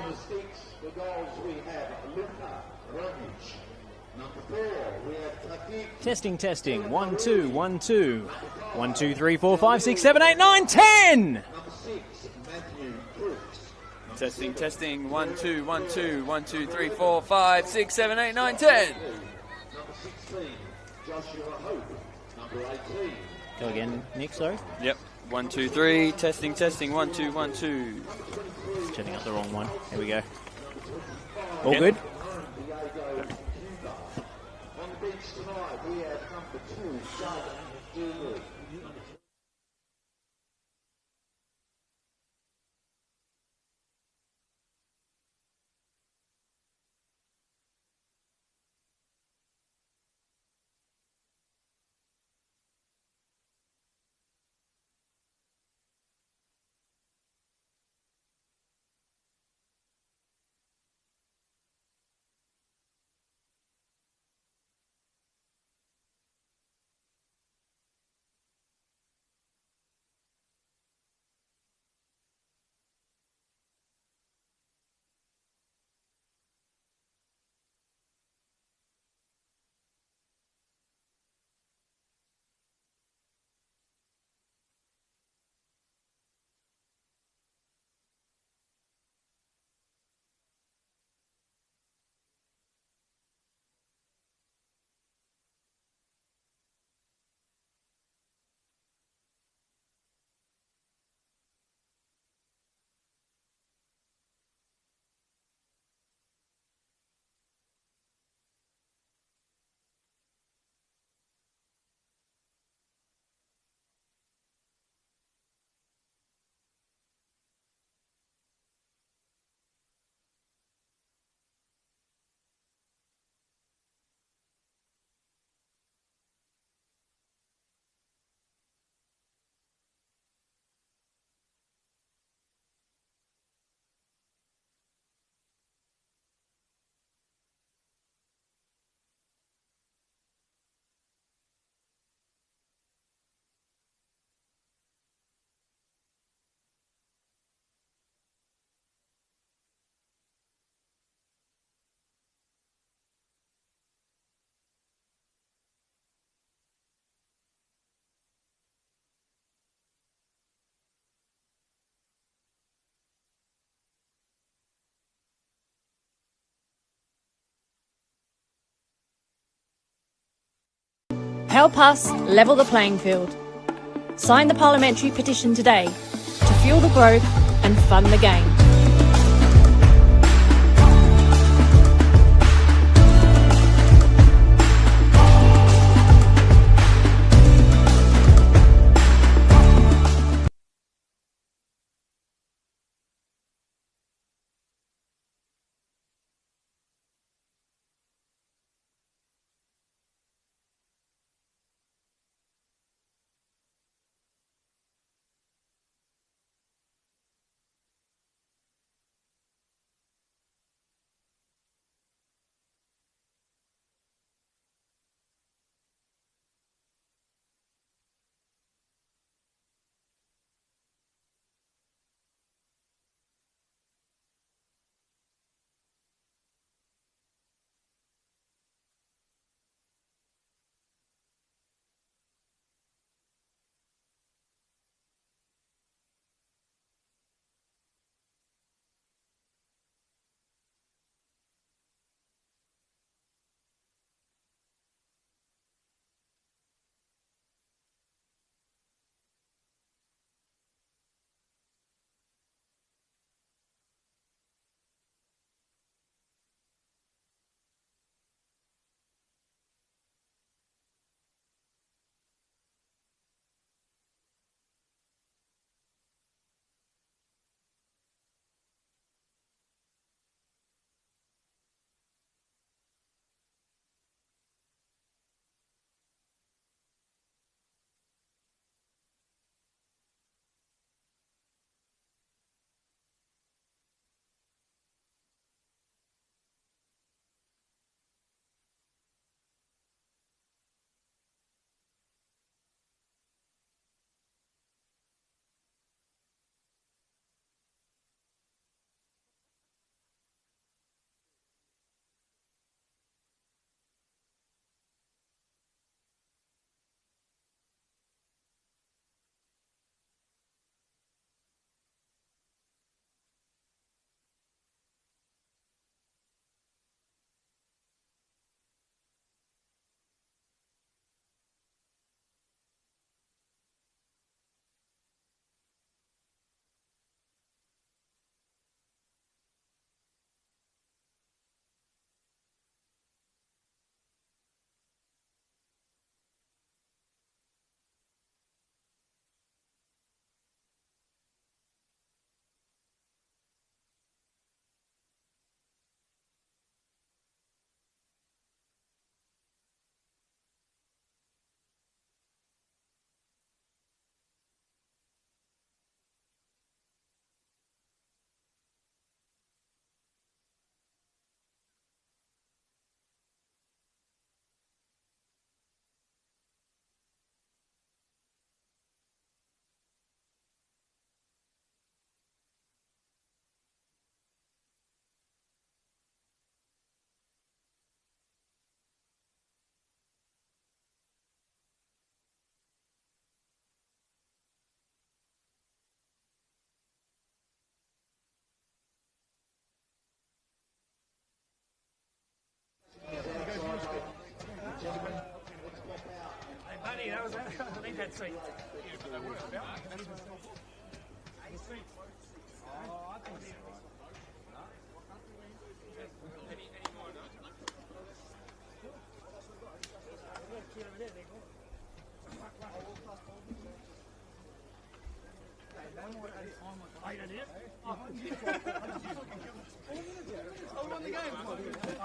Number 6 for goals we have Luca Rogic. Number 4 we have Tatik. Testing, testing. 1, 2, 1, 2. 1, 2, 3, 4, 5, 6, 7, 8, 9, 10. Number 6 Matthew Crooks. Testing, testing. 1, 2, 1, 2. 1, 2, 3, 4, 5, 6, 7, 8, 9, 10. Number 16 Joshua Hope. Number 18. Go again, Nick, sorry. Yep. 1, 2, 3. Testing, testing. 1, 2, 1, 2. Setting up the wrong one. Here we go. All good? On the beach tonight we have number 2 Gully. Help us level the playing field. Sign the parliamentary petition today to fuel the growth and fund the game.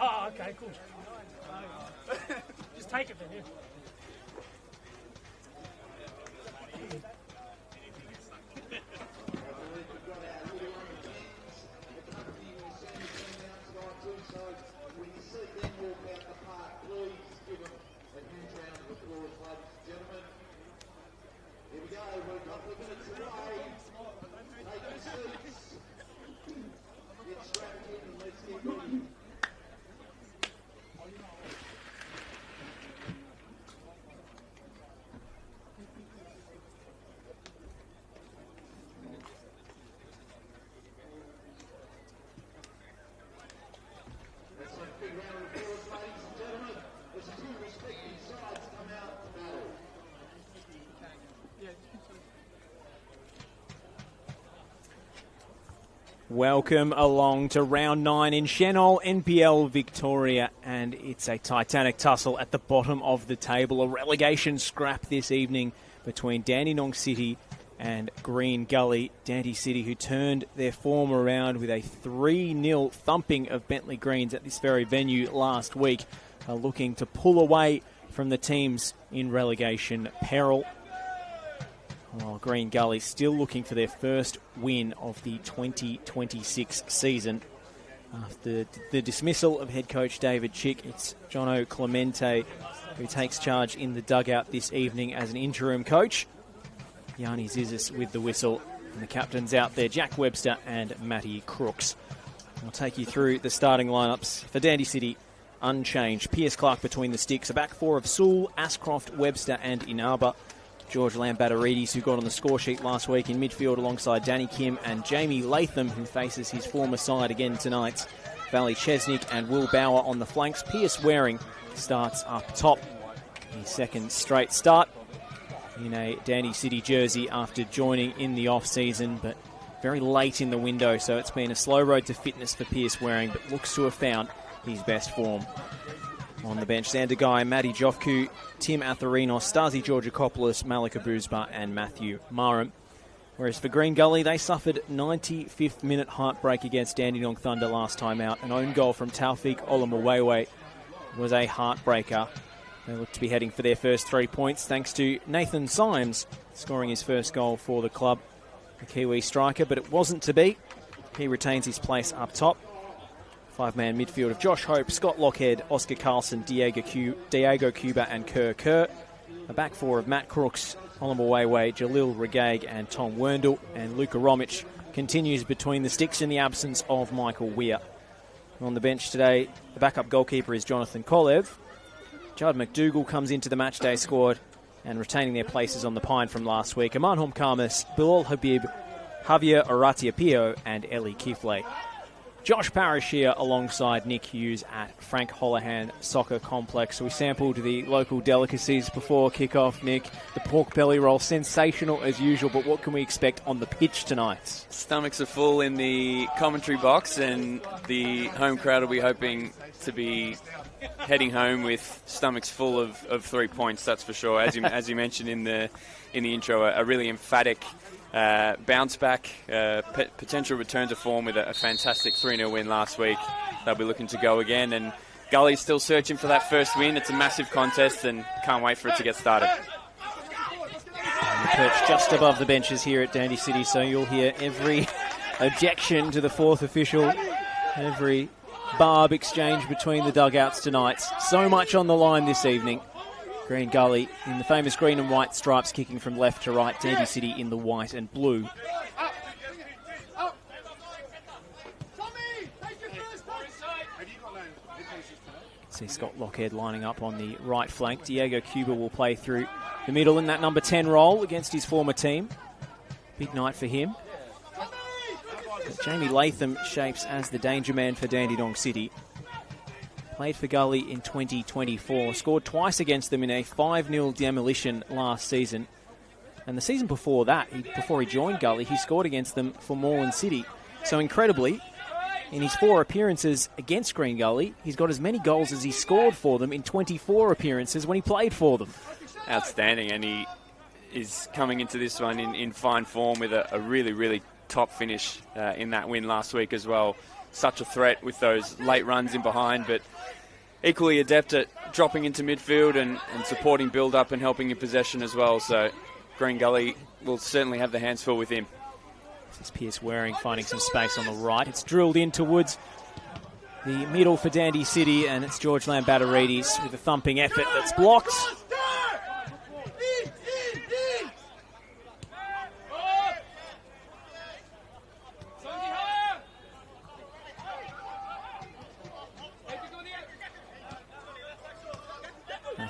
Oh, okay, cool. Just take it from here. Welcome along to round 9 in Senol NPL Victoria, and it's a titanic tussle at the bottom of the table. A relegation scrap this evening between Dandenong City and Green Gully. Dandy City, who turned their form around with a 3-0 thumping of Bentley Greens at this very venue last week, are looking to pull away from the teams in relegation peril. While Green Gully still looking for their first win of the 2026 season. After the dismissal of head coach David Chick, it's Jono Clemente who takes charge in the dugout this evening as an interim coach. Yanni Zizis with the whistle, and the captains out there, Jack Webster and Matty Crooks. I'll take you through the starting lineups for Dandy City. Unchanged. Pierce Clark between the sticks. A back four of Sewell, Ashcroft, Webster and Inaba. George Lambatarides, who got on the score sheet last week in midfield alongside Danny Kim and Jamie Latham, who faces his former side again tonight. Valley Chesnick and Will Bauer on the flanks. Pierce Waring starts up top. His second straight start in a Dandy City jersey after joining in the off-season, but very late in the window, so it's been a slow road to fitness for Pierce Waring, but looks to have found his best form. On the bench, Xander Guy, Matty Jofku, Tim Atharinos, Stasi Georgakopoulos, Malika Boozba and Matthew Marum. Whereas for Green Gully, they suffered 95th minute heartbreak against Dandenong Thunder last time out. An own goal from Taufik Olamawewe was a heartbreaker. They look to be heading for their first 3 points thanks to Nathan Symes scoring his first goal for the club, the Kiwi striker, but it wasn't to be. He retains his place up top. Five-man midfield of Josh Hope, Scott Lockhead, Oscar Carlson, Diego Cuba and Kerr. A back four of Matt Crooks, Olamawewe, Jalil Regag and Tom Werndl. And Luka Romic continues between the sticks in the absence of Michael Weir. On the bench today, the backup goalkeeper is Jonathan Kolev. Judd McDougall comes into the matchday squad, and retaining their places on the pine from last week, Aman Homkamis, Bilal Habib, Javier Aratiapio and Ellie Kifle. Josh Parrish here alongside Nick Hughes at Frank Holohan Soccer Complex. We sampled the local delicacies before kick-off, Nick. The pork belly roll, sensational as usual, but what can we expect on the pitch tonight? Stomachs are full in the commentary box, and the home crowd will be hoping to be heading home with stomachs full of 3 points, that's for sure. As you mentioned in the intro, a really emphatic bounce back, potential return to form with a fantastic 3-0 win last week. They'll be looking to go again, and Gully's still searching for that first win. It's a massive contest and can't wait for it to get started. Perched just above the benches here at Dandy City, so you'll hear every objection to the fourth official, every barb exchange between the dugouts tonight. So much on the line this evening. Green Gully in the famous green and white stripes, kicking from left to right. Dandy City in the white and blue. See Scott Lockhead lining up on the right flank. Diego Cuba will play through the middle in that number 10 role against his former team. Big night for him. But Jamie Latham shapes as the danger man for Dandenong City. Played for Gully in 2024, scored twice against them in a 5-0 demolition last season. And the season before that, before he joined Gully, he scored against them for Moreland City. So incredibly, in his 4 appearances against Green Gully, he's got as many goals as he scored for them in 24 appearances when he played for them. Outstanding, and he is coming into this one in fine form with a really, really top finish in that win last week as well. Such a threat with those late runs in behind, but equally adept at dropping into midfield and supporting build-up and helping in possession as well. So Green Gully will certainly have the hands full with him. This is Pierce Waring finding some space on the right. It's drilled in towards the middle for Dandy City, and it's George Lambatarides with a thumping effort that's blocked.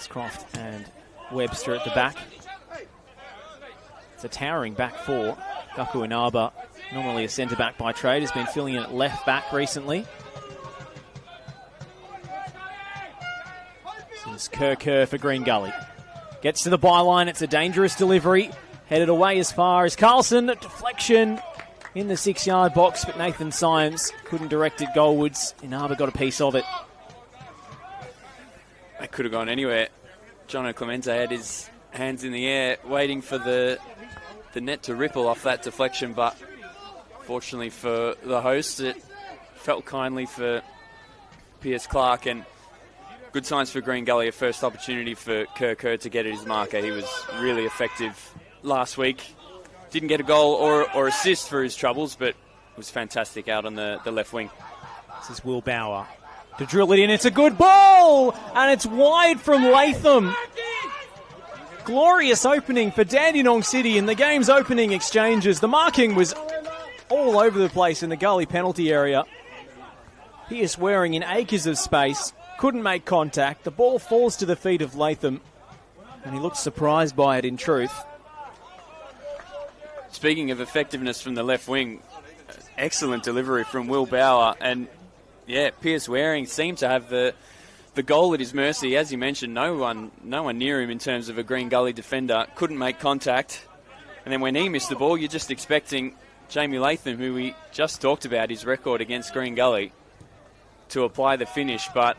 Croft and Webster at the back. It's a towering back 4. Gaku Inaba, normally a centre-back by trade, has been filling in at left-back recently. This is Kerr for Green Gully. Gets to the byline, it's a dangerous delivery. Headed away as far as Carlson. Deflection in the 6-yard box, but Nathan Symes couldn't direct it goalwards. Inaba got a piece of it. That could have gone anywhere. Jono Clemente had his hands in the air waiting for the net to ripple off that deflection, but fortunately for the host, it felt kindly for Pierce Clark, and good signs for Green Gully, a first opportunity for Kerr to get at his marker. He was really effective last week. Didn't get a goal or assist for his troubles, but was fantastic out on the left wing. This is Will Bauer to drill it in. It's a good ball, and it's wide from Latham. Glorious opening for Dandenong City in the game's opening exchanges. The marking was all over the place in the Gully penalty area. Pierce Waring in acres of space, couldn't make contact. The ball falls to the feet of Latham, and he looks surprised by it in truth. Speaking of effectiveness from the left wing, excellent delivery from Will Bauer, and yeah, Pierce Waring seemed to have the goal at his mercy. As you mentioned, no one near him in terms of a Green Gully defender. Couldn't make contact. And then when he missed the ball, you're just expecting Jamie Latham, who we just talked about, his record against Green Gully, to apply the finish. But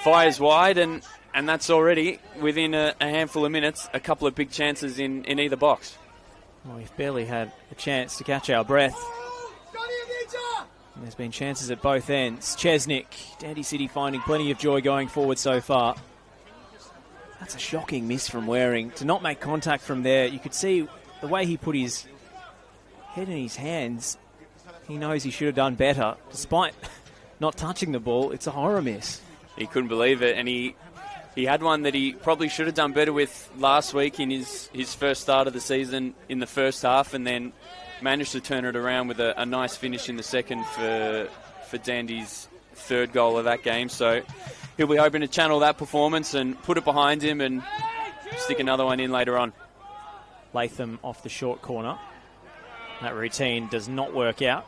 fires wide, and that's already, within a handful of minutes, a couple of big chances in either box. Well, we've barely had a chance to catch our breath. And there's been chances at both ends. Chesnick, Dandy City finding plenty of joy going forward so far. That's a shocking miss from Waring. To not make contact from there, you could see the way he put his head in his hands. He knows he should have done better. Despite not touching the ball, it's a horror miss. He couldn't believe it, and he had one that he probably should have done better with last week in his first start of the season in the first half, and then managed to turn it around with a nice finish in the second for Dandy's third goal of that game. So he'll be hoping to channel that performance and put it behind him and stick another one in later on. Latham off the short corner. That routine does not work out.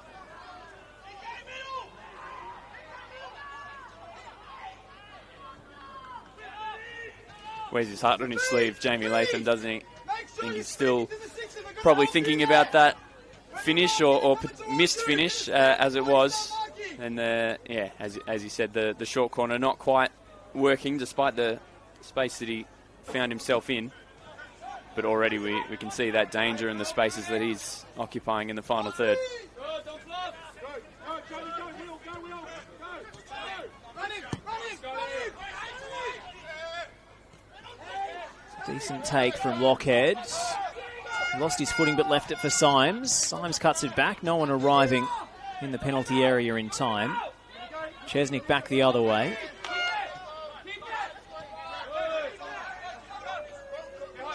Wears his heart on his sleeve, Jamie Latham, doesn't he? I think he's still probably thinking about that finish or missed finish as it was. And yeah, as you said, the short corner not quite working despite the space that he found himself in. But already we can see that danger in the spaces that he's occupying in the final third. Decent take from Lockhead. Lost his footing but left it for Symes. Symes cuts it back. No one arriving in the penalty area in time. Chesnick back the other way.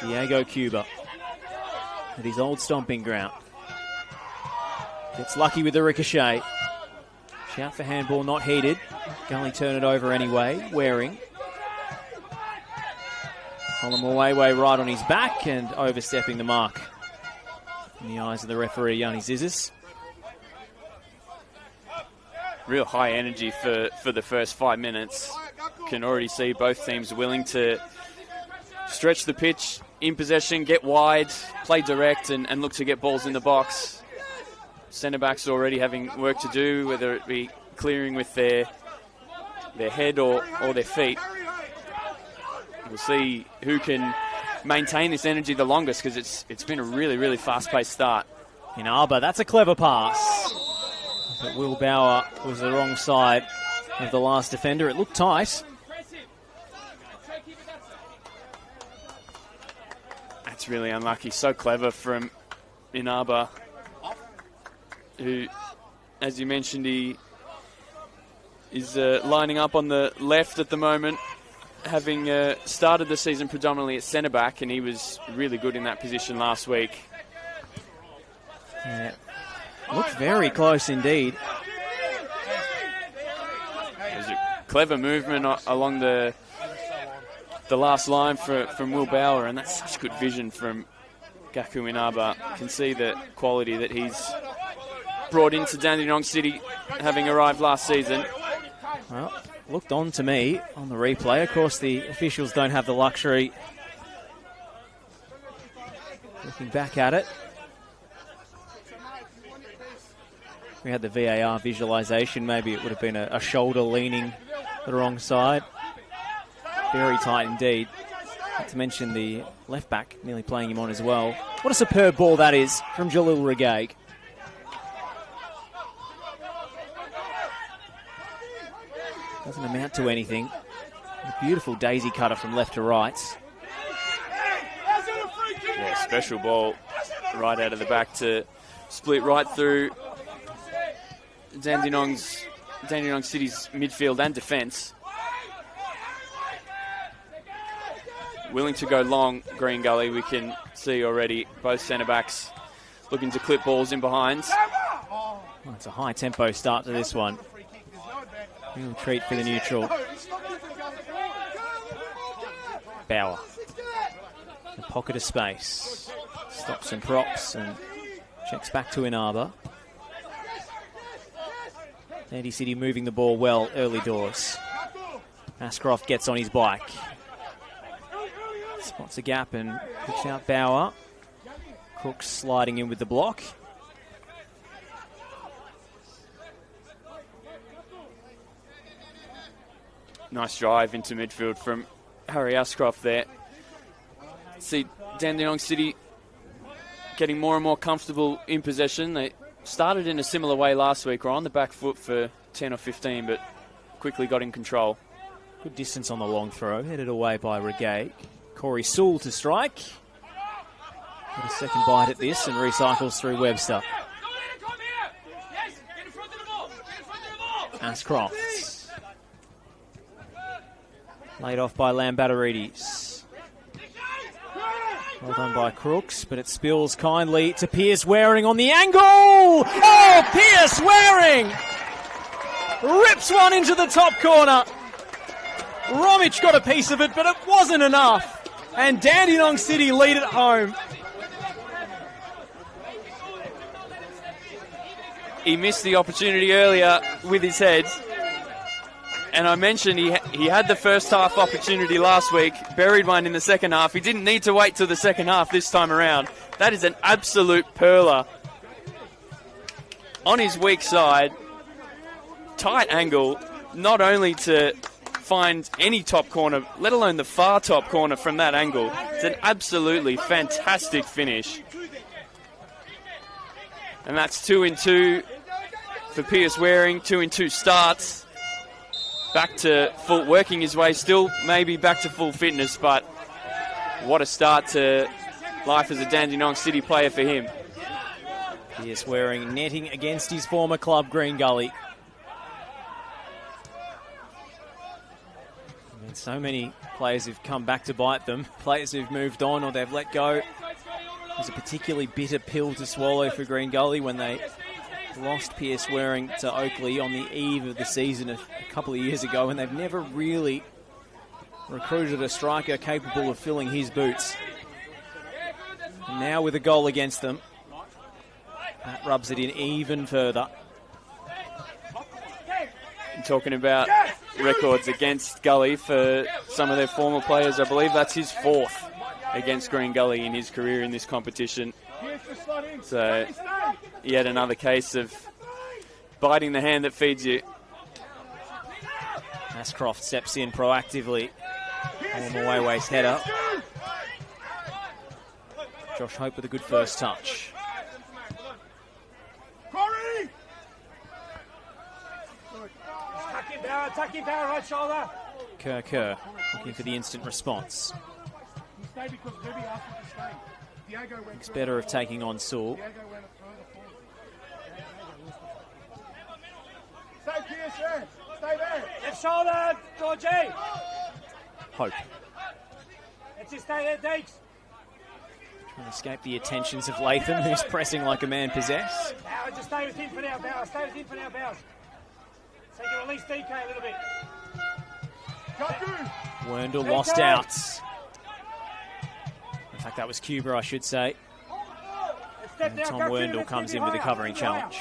Diego Cuba at his old stomping ground. Gets lucky with the ricochet. Shout for handball, not heeded. Gully turn it over anyway. Waring. Colin right on his back and overstepping the mark in the eyes of the referee, Yanni Zizis. Real high energy for the first 5 minutes. Can already see both teams willing to stretch the pitch in possession, get wide, play direct, and look to get balls in the box. Centre-backs already having work to do, whether it be clearing with their head or their feet. We'll see who can maintain this energy the longest, because it's been a really, really fast-paced start. Inaba, that's a clever pass. But Will Bauer was the wrong side of the last defender. It looked tight. That's really unlucky. So clever from Inaba, who, as you mentioned, he is lining up on the left at the moment, having started the season predominantly at centre-back, and he was really good in that position last week. Yeah. Looked very close indeed. It was a clever movement along the last line from Will Bauer, and that's such good vision from Gaku Inaba. Can see the quality that he's brought into Dandenong City, having arrived last season. Well, looked on to me on the replay. Of course, the officials don't have the luxury looking back at it. If we had the VAR visualisation, maybe it would have been a shoulder leaning the wrong side. Very tight indeed. Not to mention the left back nearly playing him on as well. What a superb ball that is from Jalil Regaig. Doesn't amount to anything. A beautiful daisy cutter from left to right. Yeah, special ball right out of the back to split right through Dandenong City's midfield and defence. Willing to go long, Green Gully. We can see already both centre-backs looking to clip balls in behind. Oh, it's a high-tempo start to this one. Real treat for the neutral. Bauer. A pocket of space. Stops and props and checks back to Inaba. Dandy City moving the ball well early doors. Ashcroft gets on his bike. Spots a gap and picks out Bauer. Crooks sliding in with the block. Nice drive into midfield from Harry Ashcroft there. See Dandenong City getting more and more comfortable in possession. They started in a similar way last week, were on the back foot for 10 or 15, but quickly got in control. Good distance on the long throw, headed away by Regaig. Corey Sewell to strike. Get a second bite at this and recycles through Webster. Ashcroft. Laid off by Lambatarides. Well done by Crooks, but it spills kindly to Pierce Waring on the angle! Oh, Pierce Waring! Rips one into the top corner. Romic got a piece of it, but it wasn't enough. And Dandenong City lead at home. He missed the opportunity earlier with his head. And I mentioned he had the first half opportunity last week, buried one in the second half. He didn't need to wait till the second half this time around. That is an absolute perler. On his weak side, tight angle, not only to find any top corner, let alone the far top corner from that angle. It's an absolutely fantastic finish. And that's 2-2 for Pierce Waring, 2-2 starts. Back to full, working his way still, maybe back to full fitness, but what a start to life as a Dandenong City player for him. Pierce Waring netting against his former club, Green Gully. I mean, so many players have come back to bite them, players who've moved on or they've let go. It was a particularly bitter pill to swallow for Green Gully when they lost Pierce Waring to Oakley on the eve of the season a couple of years ago, and they've never really recruited a striker capable of filling his boots. And now with a goal against them, that rubs it in even further. I'm talking about records against Gully for some of their former players. I believe that's his 4th against Green Gully in his career in this competition. So yet another case of biting the hand that feeds you. Ashcroft steps in proactively. Way's header. Josh Hope with a good first touch. Tuck in power, right shoulder. Kerr looking for the instant response. It's better of taking on Sewell. Stay there. Left shoulder, Georgie. Hope. Let's just stay there, Deeks. Trying to escape the attentions of Latham, who's pressing like a man possessed. Bauer, just stay with him for now, Bauer. Stay with him for now, Bauer. So you can release DK a little bit. Werndl lost out. In fact, that was Cuba, I should say. And Tom Werndl comes in with a covering challenge.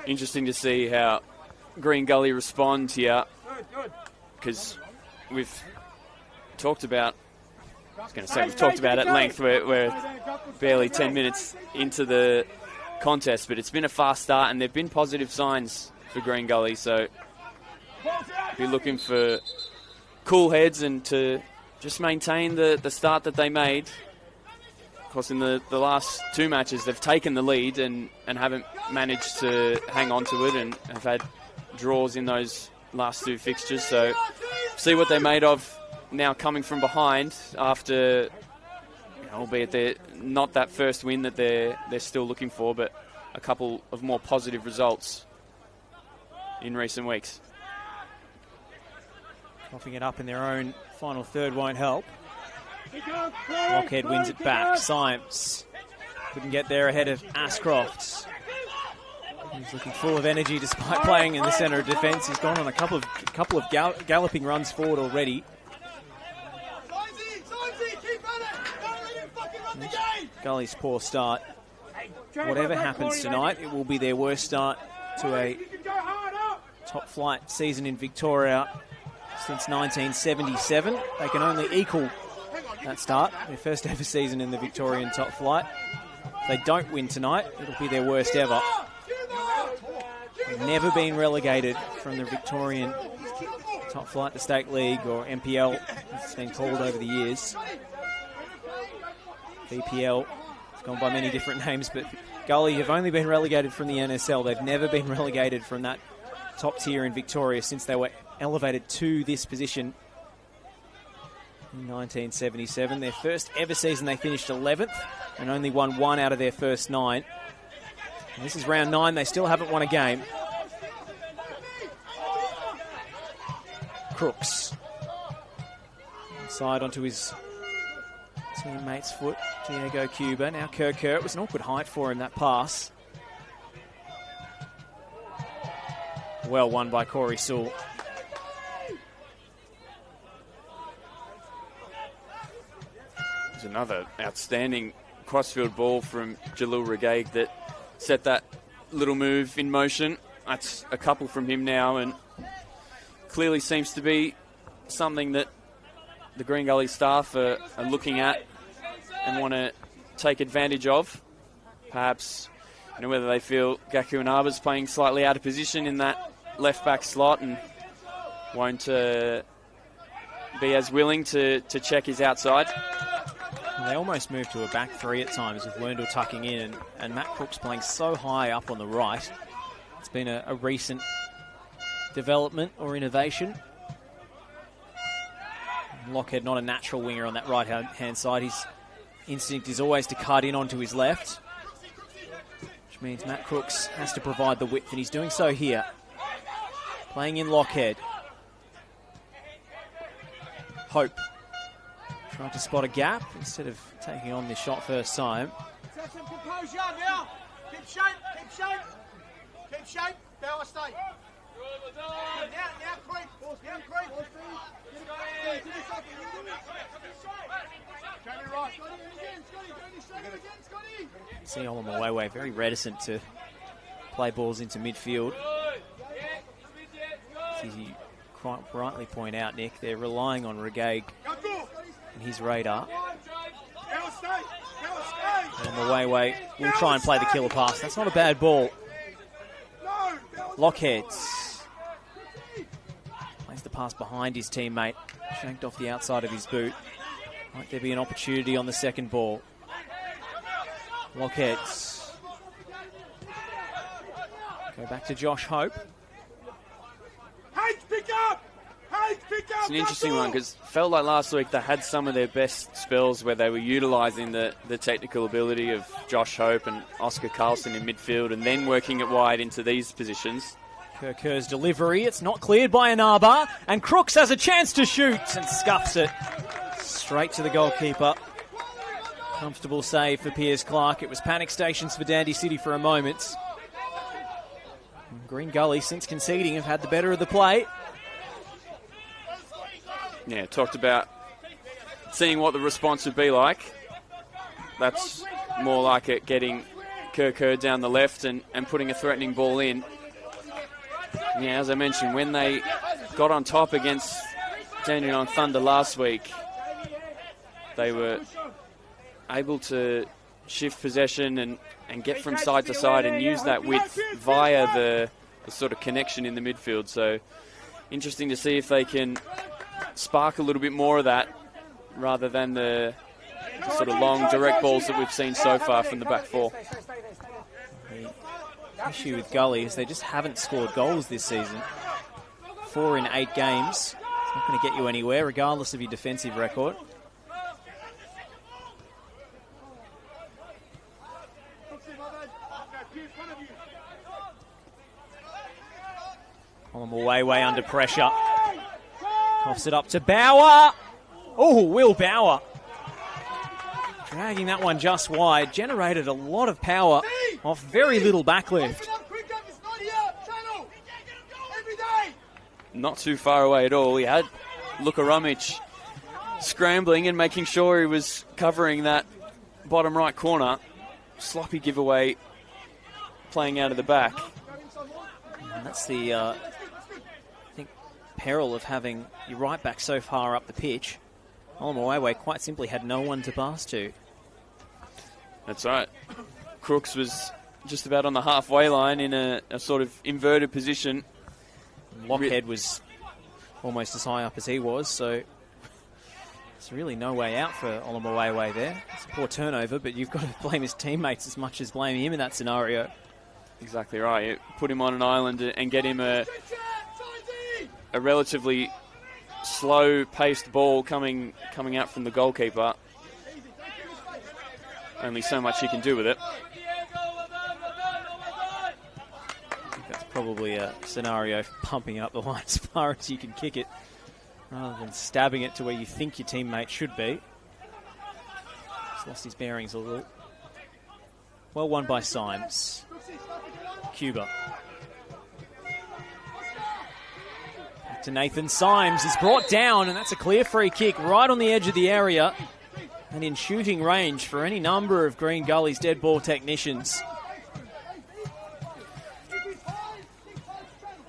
Interesting to see how Green Gully respond here, because we've talked about, we've talked about at length, we're barely 10 minutes into the contest, but it's been a fast start and there have been positive signs for Green Gully, so be looking for cool heads and to just maintain the start that they made. Of course, in the last 2 matches, they've taken the lead and haven't managed to hang on to it, and have had draws in those last 2 fixtures. So see what they're made of now, coming from behind after, albeit they're not that first win that they're still looking for, but a couple of more positive results in recent weeks. Coughing it up in their own final third won't help. Lockhead wins it back. Symes couldn't get there ahead of Ashcroft. He's looking full of energy despite playing in the centre of defence. He's gone on a couple of galloping runs forward already. Gully's poor start. Whatever happens tonight, it will be their worst start to a top flight season in Victoria since 1977. They can only equal that start, their first ever season in the Victorian top flight. If they don't win tonight, it'll be their worst ever. They've never been relegated from the Victorian top flight to State League, or NPL, as it's been called over the years. VPL, it's gone by many different names, but Gully have only been relegated from the NSL. They've never been relegated from that top tier in Victoria since they were elevated to this position in 1977. Their first ever season, they finished 11th and only won 1 out of their first 9. And this is round 9. They still haven't won a game. Crooks inside onto his teammate's foot. Diego Cuba. Now Kerr. It was an awkward height for him, that pass. Well won by Corey Sewell. There's another outstanding crossfield ball from Jalil Regaig that set that little move in motion. That's a couple from him now, and clearly seems to be something that the Green Gully staff are looking at and want to take advantage of. Perhaps, whether they feel Gaku Inaba's playing slightly out of position in that left-back slot and won't be as willing to check his outside. They almost moved to a back 3 at times with Werndl tucking in, and Matt Crooks playing so high up on the right. It's been a recent development or innovation. Lockhead not a natural winger on that right-hand side. His instinct is always to cut in onto his left, which means Matt Crooks has to provide the width, and he's doing so here. Playing in Lockhead. Hope trying to spot a gap instead of taking on this shot first time. Set some composure now. Keep shape. Keep shape. Bauer, stay. Now creep. See Olamawewe very reticent to play balls into midfield. He quite rightly point out, Nick, they're relying on Regaig and his radar. And Muwewe will try and play the killer pass. That's not a bad ball. Lockheads plays the pass behind his teammate, shanked off the outside of his boot. Might there be an opportunity on the second ball? Lockheads. Go back to Josh Hope. It's an interesting one because it felt like last week they had some of their best spells where they were utilising the technical ability of Josh Hope and Oscar Carlson in midfield and then working it wide into these positions. Kerr's delivery, it's not cleared by Anaba, and Crooks has a chance to shoot and scuffs it straight to the goalkeeper. Comfortable save for Piers Clark. It was panic stations for Dandy City for a moment. Green Gully, since conceding, have had the better of the play. Yeah, talked about seeing what the response would be like. That's more like it, getting Kerr down the left and putting a threatening ball in. Yeah, as I mentioned, when they got on top against Dandenong Thunder last week, they were able to shift possession and get from side to side and use that width via the sort of connection in the midfield. So interesting to see if they can spark a little bit more of that rather than the sort of long direct balls that we've seen so far from the back four. The issue with Gully is they just haven't scored goals this season. 4 in 8 games. It's not going to get you anywhere regardless of your defensive record. Muwewe under pressure. Coughs it up to Bauer. Oh, Will Bauer. Dragging that one just wide. Generated a lot of power off very little backlift. Not too far away at all. He had Lukaromic scrambling and making sure he was covering that bottom right corner. Sloppy giveaway playing out of the back. And that's the, I think, peril of having your right back so far up the pitch. Muwewe quite simply had no one to pass to. That's right. Crooks was just about on the halfway line in a sort of inverted position. Lockhead was almost as high up as he was, so there's really no way out for Muwewe there. It's a poor turnover, but you've got to blame his teammates as much as blame him in that scenario. Exactly right. You put him on an island and get him a relatively slow-paced ball coming out from the goalkeeper. Only so much he can do with it. I think that's probably a scenario for pumping up the line as far as you can kick it, rather than stabbing it to where you think your teammate should be. He's lost his bearings a little. Well won by Symes. Cuba. Back to Nathan Symes. He's brought down, and that's a clear free kick right on the edge of the area and in shooting range for any number of Green Gully's dead ball technicians.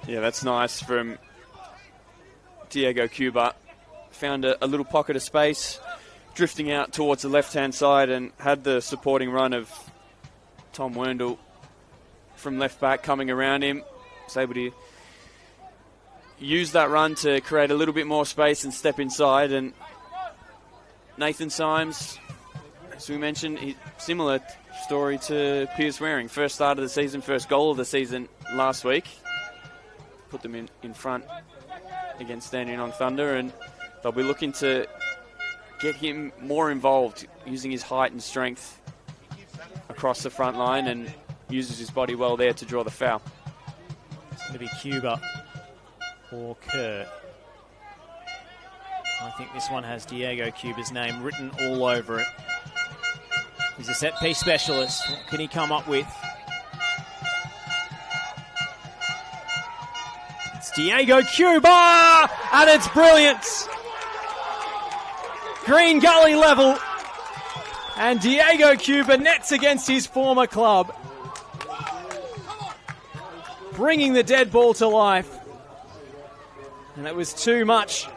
Yeah, that's nice from Diego Cuba. Found a little pocket of space, drifting out towards the left-hand side, and had the supporting run of Tom Werndl from left back coming around him. Was able to use that run to create a little bit more space and step inside. And Nathan Symes, as we mentioned, similar story to Piers Waring. First start of the season, first goal of the season last week. Put them in front against Dandenong Thunder, and they'll be looking to get him more involved, using his height and strength across the front line, and uses his body well there to draw the foul. It's going to be Cuba or Kerr. I think this one has Diego Cuba's name written all over it. He's a set-piece specialist. What can he come up with? It's Diego Cuba! And it's brilliant! Green Gully level. And Diego Cuba nets against his former club, bringing the dead ball to life. And it was too much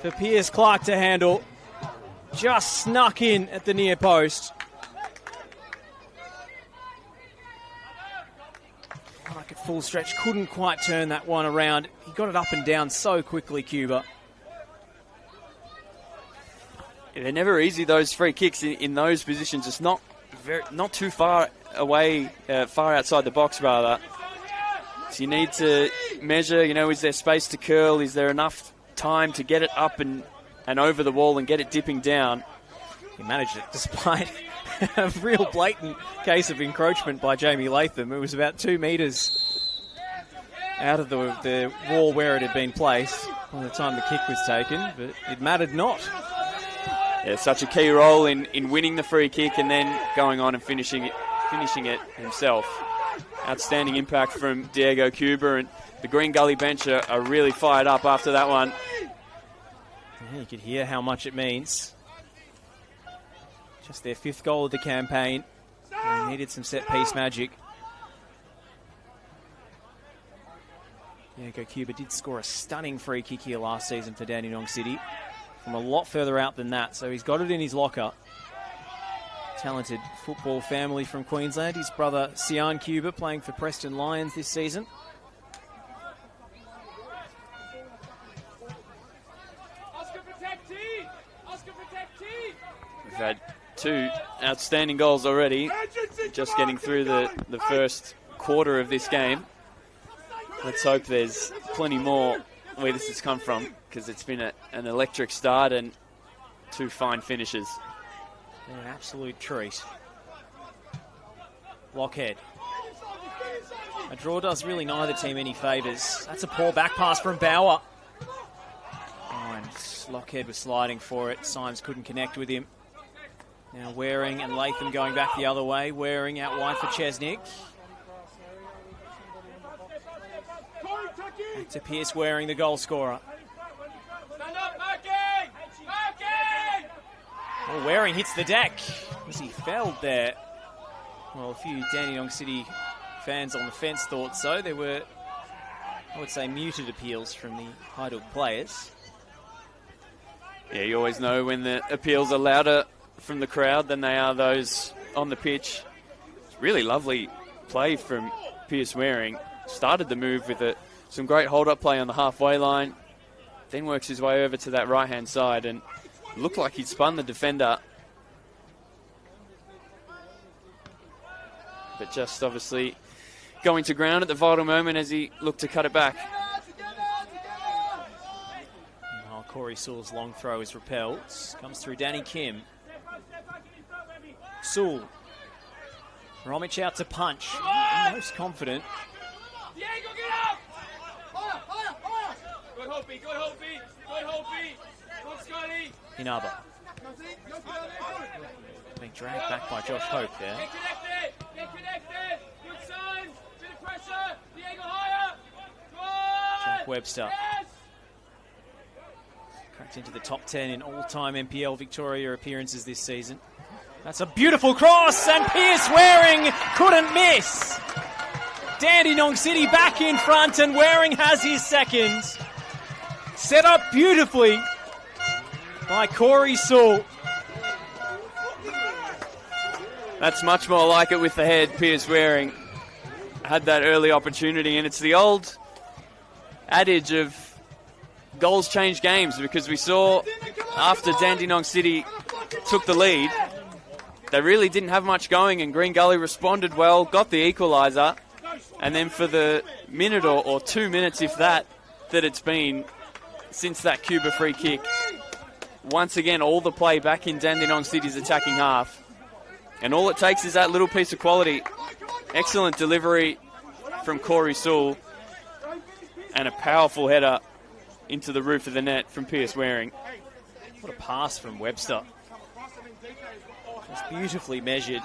for Pierce Clark to handle. Just snuck in at the near post. Like at full stretch, couldn't quite turn that one around. He got it up and down so quickly, Cuba. Yeah, they're never easy, those free kicks in those positions. It's not too far away, far outside the box, rather. So you need to measure, is there space to curl? Is there enough time to get it up and over the wall and get it dipping down? He managed it despite a real blatant case of encroachment by Jamie Latham. It was about 2 metres out of the wall where it had been placed by the time the kick was taken, but it mattered not. Yeah, such a key role in winning the free kick and then going on and finishing it himself. Outstanding impact from Diego Cuba, and the Green Gully bench are really fired up after that one. Yeah, you could hear how much it means. Just their 5th goal of the campaign. They needed some set-piece magic. Diego Cuba did score a stunning free kick here last season for Dandenong City from a lot further out than that, so he's got it in his locker. Talented football family from Queensland. His brother Sian Cuba playing for Preston Lions this season. We've had 2 outstanding goals already, just getting through the first quarter of this game. Let's hope there's plenty more where this has come from, because it's been an electric start and 2 fine finishes. An absolute treat. Lockhead. A draw does really neither team any favours. That's a poor back pass from Bauer. Oh, and Lockhead was sliding for it. Symes couldn't connect with him. Now Waring and Latham going back the other way. Waring out wide for Chesnick. Back to Pierce Waring, the goal scorer. Oh, Waring hits the deck. Was he fouled there? Well, a few Dandenong City fans on the fence thought so. There were, I would say, muted appeals from the Heidelberg players. Yeah, you always know when the appeals are louder from the crowd than they are those on the pitch. It's really lovely play from Pierce Waring. Started the move with some great hold-up play on the halfway line, then works his way over to that right-hand side and looked like he'd spun the defender. But just obviously going to ground at the vital moment as he looked to cut it back. Meanwhile, Corey Sewell's long throw is repelled. Comes through Danny Kim. Sewell. Romic out to punch. Most confident. Diego, get up! Good Hopi, good Hopi, good Hopi. Good Scotty. Inaba. Being dragged back by Josh Hope there. Get connected, get connected. Good signs, bit of pressure. Diego higher. Good. Jack Webster. Yes. Cracked into the top 10 in all-time NPL Victoria appearances this season. That's a beautiful cross, and Pierce Waring couldn't miss. Dandenong City back in front, and Waring has his second. Set up beautifully by Corey Sewell. That's much more like it with the head. Pierce Waring had that early opportunity, and it's the old adage of goals change games, because we saw after Dandenong City took the lead, they really didn't have much going, and Green Gully responded well, got the equaliser, and then for the minute or 2 minutes, if that it's been since that Cuba free kick, once again all the play back in Dandenong City's attacking half. And all it takes is that little piece of quality. Excellent delivery from Corey Sewell, and a powerful header into the roof of the net from Pierce Waring. What a pass from Webster. Just beautifully measured.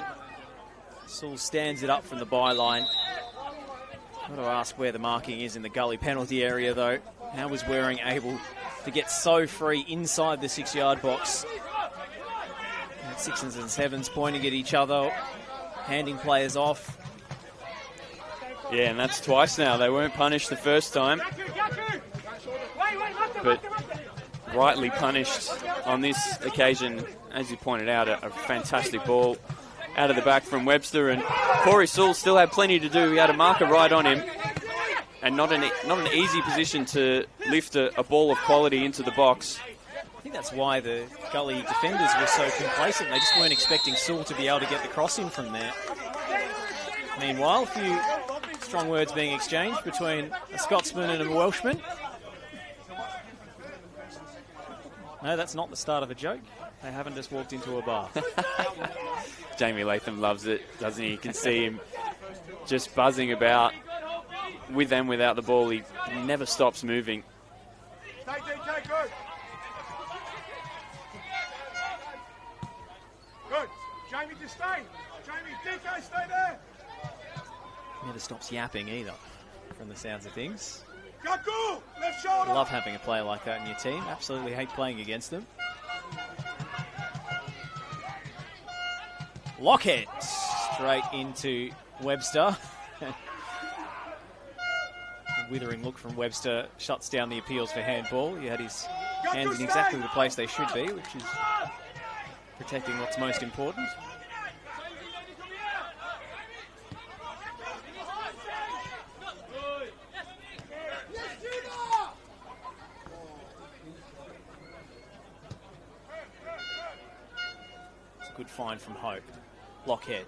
Sewell stands it up from the byline. Got to ask where the marking is in the Gully penalty area, though. How was Waring able to get so free inside the 6-yard box? And 6s and 7s pointing at each other, handing players off. Yeah, and that's twice now. They weren't punished the first time. but rightly punished on this occasion. As you pointed out, a fantastic ball out of the back from Webster, and Corey Sewell still had plenty to do. He had a marker right on him, and not an easy position to lift a ball of quality into the box. I think that's why the Gully defenders were so complacent. They just weren't expecting Sewell to be able to get the cross in from there. Meanwhile, a few strong words being exchanged between a Scotsman and a Welshman. No, that's not the start of a joke. They haven't just walked into a bar. Jamie Latham loves it, doesn't he? You can see him just buzzing about with and without the ball. He never stops moving. Good. Jamie, just stay. Jamie, DK, stay there. Never stops yapping either, from the sounds of things. Gaku, left shoulder. Love having a player like that in your team. Absolutely hate playing against them. Lockhead straight into Webster. A withering look from Webster shuts down the appeals for handball. He had his hands in exactly the place they should be, which is protecting what's most important. It's a good find from Hope. Lockhead.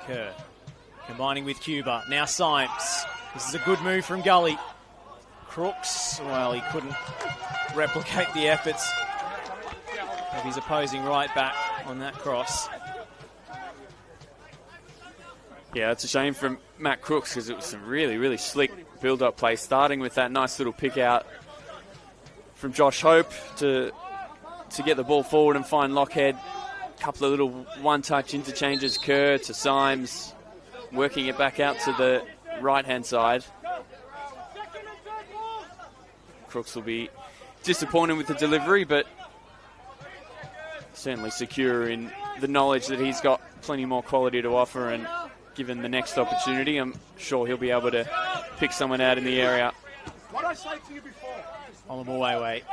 Kerr combining with Cuba. Now Symes. This is a good move from Gully. Crooks, well, he couldn't replicate the efforts of his opposing right back on that cross. Yeah, it's a shame from Matt Crooks because it was some really, really slick build-up play, starting with that nice little pick out from Josh Hope to get the ball forward and find Lockhead. A couple of little one-touch interchanges, Kerr to Symes, working it back out to the right-hand side. Crooks will be disappointed with the delivery, but certainly secure in the knowledge that he's got plenty more quality to offer, and given the next opportunity, I'm sure he'll be able to pick someone out in the area. What I say to you before. Olamuwewe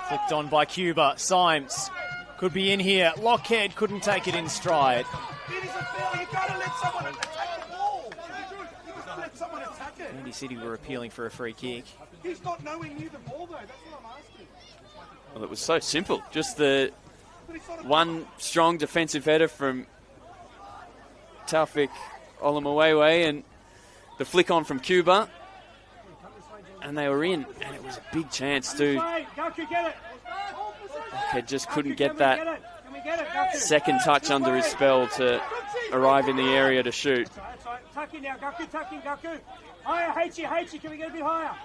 flicked on by Cuba. Symes could be in here. Lockhead couldn't take it in stride. It is a foul. You've got to let someone attack the ball. You've got to let someone attack it. Andy City were appealing for a free kick. He's not nowhere near the ball, though. That's what I'm asking. Well, it was so simple. Just the one strong defensive header from Taufik Olamuwewe and the flick on from Cuba. And they were in, and it was a big chance too. Lockhead just couldn't get that second touch under his spell to arrive in the area to shoot. Tuck in now, Gaku, tuck in, Gaku. Higher, hate you, can we get a bit higher?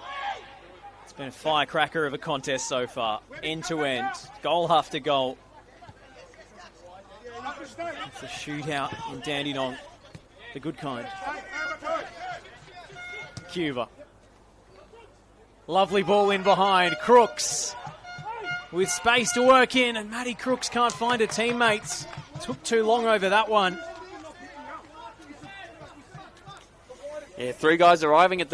It's been a firecracker of a contest so far, end to end, goal after goal. It's a shootout in Dandenong, the good kind. Cuba. Lovely ball in behind. Crooks with space to work in, and Matty Crooks can't find her teammates. Took too long over that one. Yeah, three guys arriving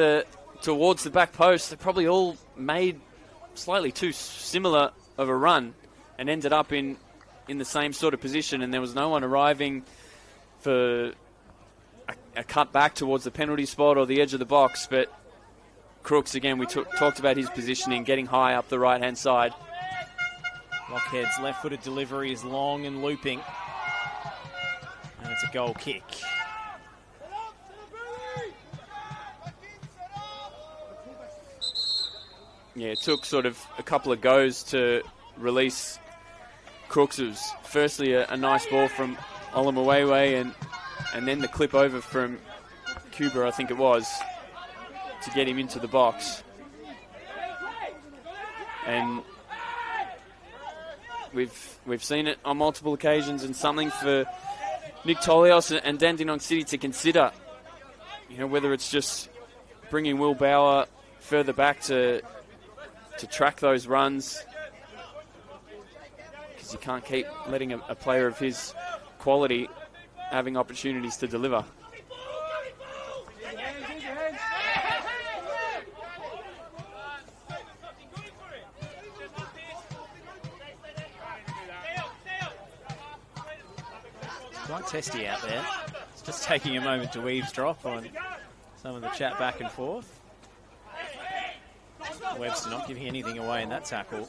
towards the back post. They probably all made slightly too similar of a run and ended up in the same sort of position, and there was no one arriving for a cut back towards the penalty spot or the edge of the box, but Crooks, again, we talked about his positioning, getting high up the right-hand side. Lockhead's left-footed delivery is long and looping. And it's a goal kick. Yeah, it took sort of a couple of goes to release Crooks. It was firstly a nice ball from Olamuwewe and then the clip over from Cuba, I think it was, to get him into the box. And we've seen it on multiple occasions, and something for Nick Tolios and Dandenong City to consider. You know, whether it's just bringing Will Bauer further back to track those runs, because you can't keep letting a player of his quality having opportunities to deliver. Testy out there. It's just taking a moment to eavesdrop on some of the chat back and forth. Webster not giving anything away in that tackle.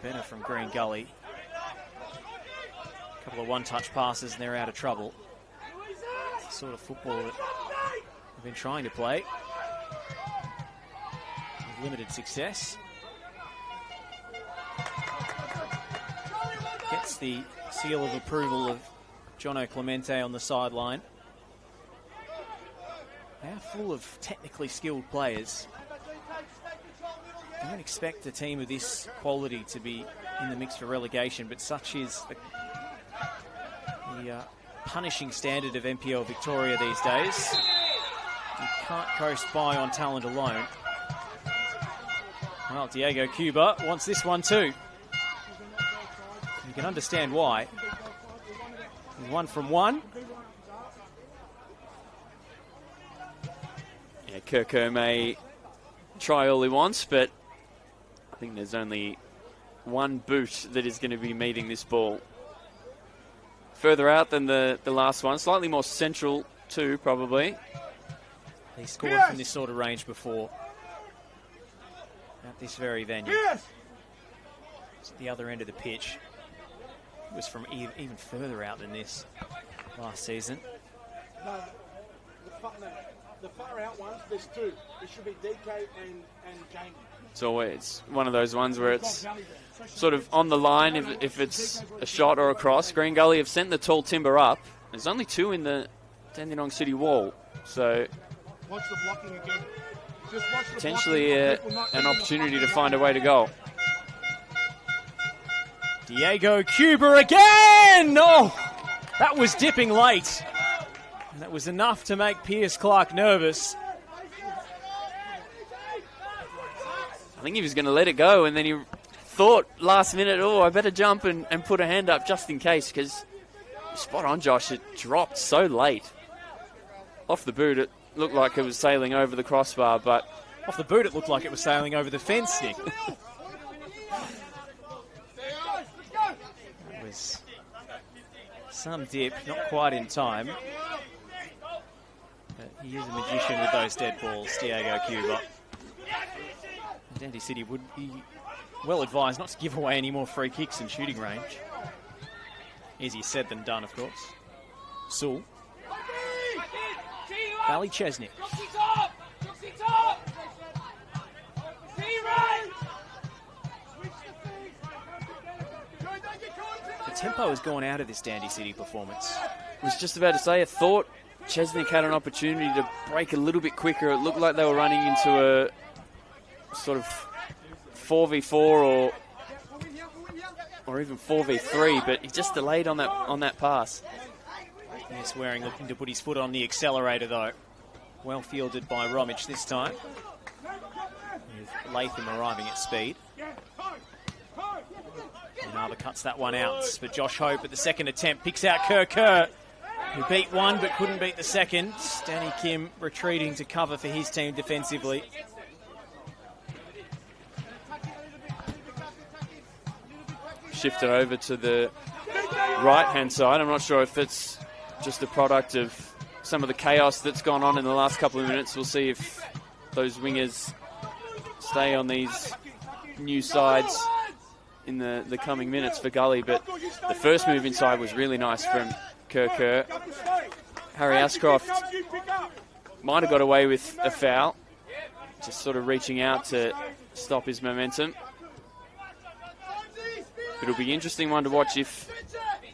Better from Green Gully. A couple of one-touch passes and they're out of trouble. It's the sort of football that they've been trying to play with limited success. Gets the seal of approval of Jono Clemente on the sideline. They are full of technically skilled players. I don't expect a team of this quality to be in the mix for relegation, but such is the punishing standard of NPL Victoria these days. You can't coast by on talent alone. Well, Diego Cuba wants this one too. You can understand why. He's 1 from 1. Yeah, Kirko may try all he wants, but I think there's only one boot that is going to be meeting this ball. Further out than the last one, slightly more central too, probably. He scored from this sort of range before. At this very venue. It's at the other end of the pitch. It was from even further out than this last season. No, the far out ones, there's two. It should be DK and Jamie. It's always one of those ones where it's sort of on the line if it's a shot or a cross. Green Gully have sent the tall timber up. There's only 2 in the Dandenong City wall, so watch the blocking again. Just watch the potentially blocking an opportunity to find a way to go. Diego Cuba again! Oh, that was dipping late. And that was enough to make Pierce Clark nervous. I think he was going to let it go, and then he thought last minute, oh, I better jump and put a hand up just in case, because spot on, Josh, it dropped so late. Off the boot, it looked like it was sailing over the crossbar, but off the boot, it looked like it was sailing over the fence, Nick. It was some dip, not quite in time. But he is a magician with those dead balls, Diego Cuba. Dandy City would be well advised not to give away any more free kicks in shooting range. Easier said than done, of course. Sewell. Valley Chesnick. The tempo has gone out of this Dandy City performance. I was just about to say, I thought Chesnick had an opportunity to break a little bit quicker. It looked like they were running into a sort of 4v4 or even 4v3, but he just delayed on that pass. Yes, Waring looking to put his foot on the accelerator though. Well fielded by Romich this time, with Latham arriving at speed. And Arthur cuts that one out, but Josh Hope at the second attempt picks out Kerr, who beat one but couldn't beat the second. Danny Kim retreating to cover for his team defensively. Shifted over to the right-hand side. I'm not sure if it's just a product of some of the chaos that's gone on in the last couple of minutes. We'll see if those wingers stay on these new sides in the coming minutes for Gully. But the first move inside was really nice from Kerr. Harry Ashcroft might have got away with a foul, just sort of reaching out to stop his momentum. It'll be an interesting one to watch if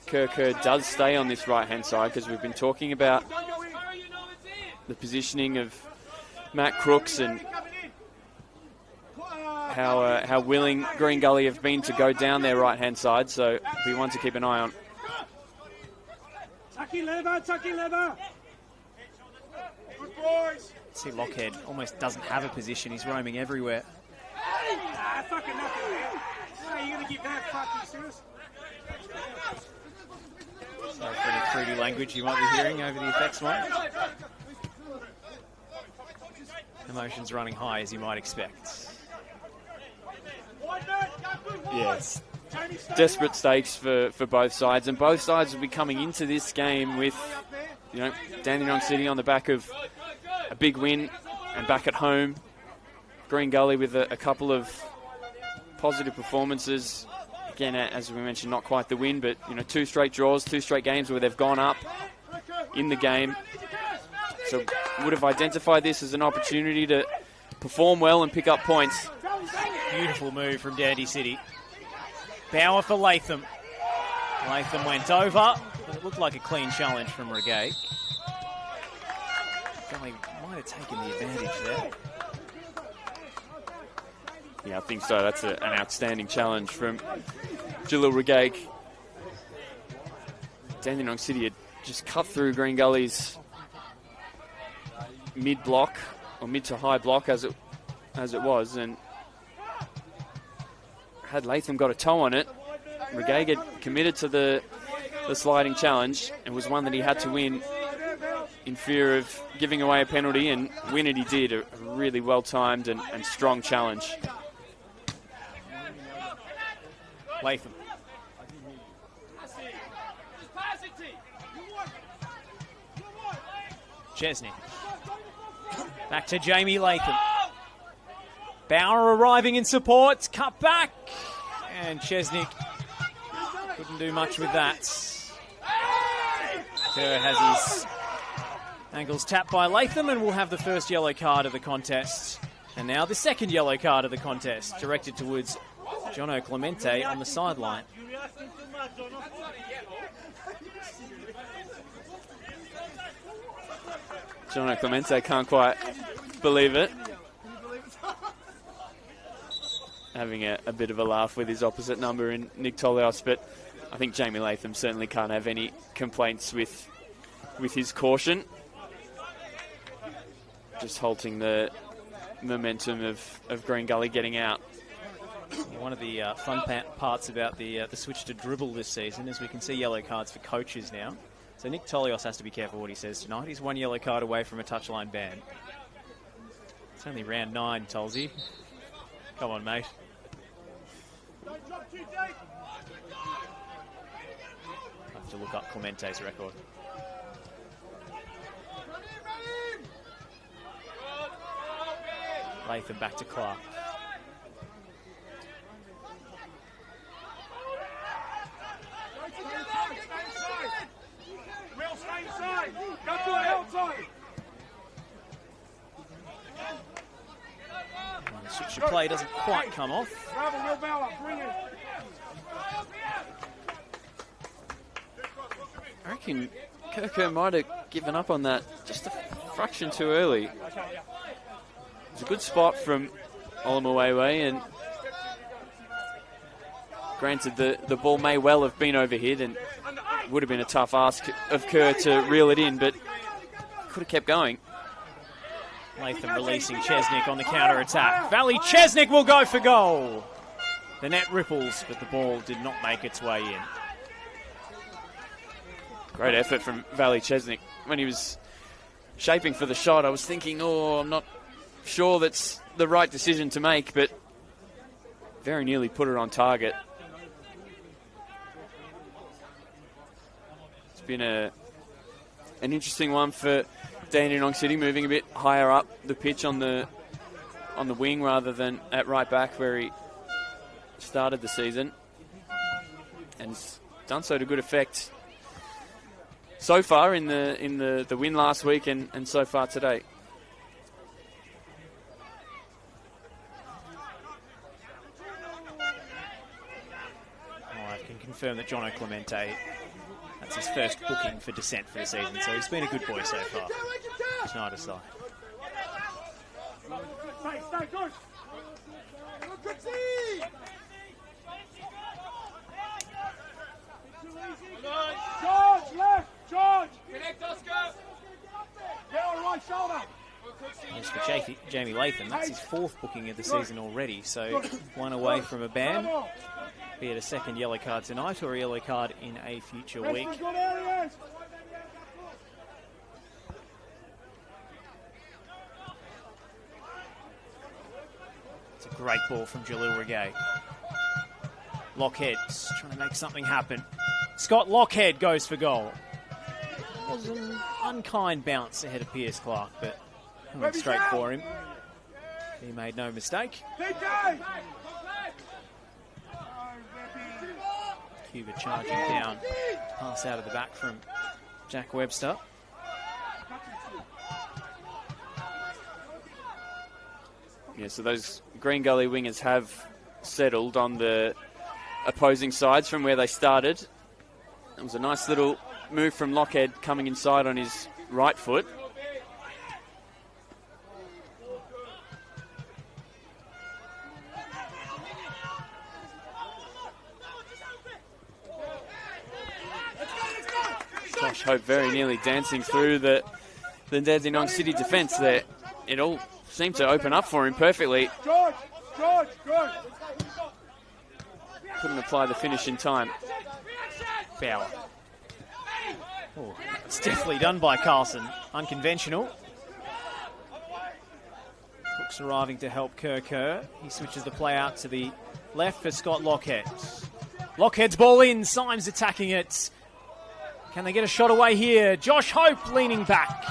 Kerr does stay on this right-hand side, because we've been talking about the positioning of Matt Crooks and how willing Green Gully have been to go down their right-hand side, so it'll be one to keep an eye on. Tucky lever. Good boys. See, Lockhead almost doesn't have a position. He's roaming everywhere. Fucking nothing, man. You're going to give that fucking serious? Sorry for any fruity language you might be hearing over the effects one. Emotions running high, as you might expect. Yes, desperate stakes for both sides, and both sides will be coming into this game with, Dandenong City on the back of a big win and back at home. Green Gully with a couple of positive performances. Again, as we mentioned, not quite the win, but 2 straight draws, 2 straight games where they've gone up in the game. So would have identified this as an opportunity to perform well and pick up points. Beautiful move from Dandy City. Bauer for Latham. Latham went over, but it looked like a clean challenge from Regay. Gully might have taken the advantage there. Yeah, I think so. That's an outstanding challenge from Jalil Regay. Dandenong City had just cut through Green Gully's mid-block, or mid to high block as it was, and had Latham got a toe on it, Regay had committed to the sliding challenge, and was one that he had to win in fear of giving away a penalty, and win it he did. A really well-timed and strong challenge. Latham. Chesney. Back to Jamie Latham. Bauer arriving in support. Cut back. And Chesnick couldn't do much with that. Kerr has his ankles tapped by Latham and will have the first yellow card of the contest. And now the second yellow card of the contest, directed towards Jono Clemente on the sideline. Jono Clemente can't quite believe it. Having a bit of a laugh with his opposite number in Nick Tolios, but I think Jamie Latham certainly can't have any complaints with his caution. Just halting the momentum of Green Gully getting out. One of the fun parts about the switch to dribble this season is we can see yellow cards for coaches now. So Nick Tolios has to be careful what he says tonight. He's 1 yellow card away from a touchline ban. It's only round 9, Tolsy. Come on, mate. I have to look up Clemente's record. Latham back to Clark. The switch of play doesn't quite come off. I reckon Kirko might have given up on that just a fraction too early. It was a good spot from Olamawewe, and granted the ball may well have been overhit and would have been a tough ask of Kerr to reel it in, but could have kept going. Latham releasing Chesnick on the counter-attack. Valley Chesnick will go for goal. The net ripples, but the ball did not make its way in. Great effort from Valley Chesnick. When he was shaping for the shot, I was thinking, I'm not sure that's the right decision to make, but very nearly put it on target. It's been an interesting one for Dandenong City, moving a bit higher up the pitch on the wing rather than at right back where he started the season, and he's done so to good effect so far in the win last week and so far today. I can confirm that Jono Clemente, that's his first booking for Descent for the season, so he's been a good boy so far. Schneider side. Stay good. George, left! George! Connect, Oscar! Get on right shoulder! As for Jamie Latham, that's his 4th booking of the season already, so 1 away from a ban. Be it a second yellow card tonight or a yellow card in a future week. It's a great ball from Jalil Regay. Lockhead's trying to make something happen. Scott Lockhead goes for goal. It was an unkind bounce ahead of Pierce Clark, but he went straight for him. He made no mistake. Cuba charging down. Pass out of the back from Jack Webster. Yeah, so those Green Gully wingers have settled on the opposing sides from where they started. It was a nice little move from Lockhead coming inside on his right foot. Josh Hope very nearly dancing through the Dandenong City defence there. It all seemed to open up for him perfectly. Couldn't apply the finish in time. Bauer. Oh, it's definitely done by Carlson. Unconventional. Cook's arriving to help Kerr. He switches the play out to the left for Scott Lockhead. Lockhead's ball in. Symes attacking it. Can they get a shot away here? Josh Hope leaning back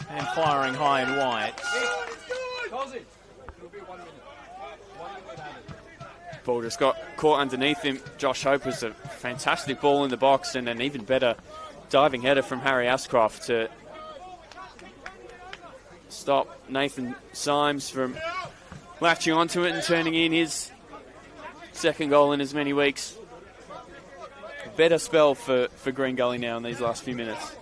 and firing high and wide. Ball just got caught underneath him. Josh Hope was a fantastic ball in the box and an even better diving header from Harry Ascroft to stop Nathan Symes from latching onto it and turning in his second goal in as many weeks. A better spell for Green Gully now in these last few minutes.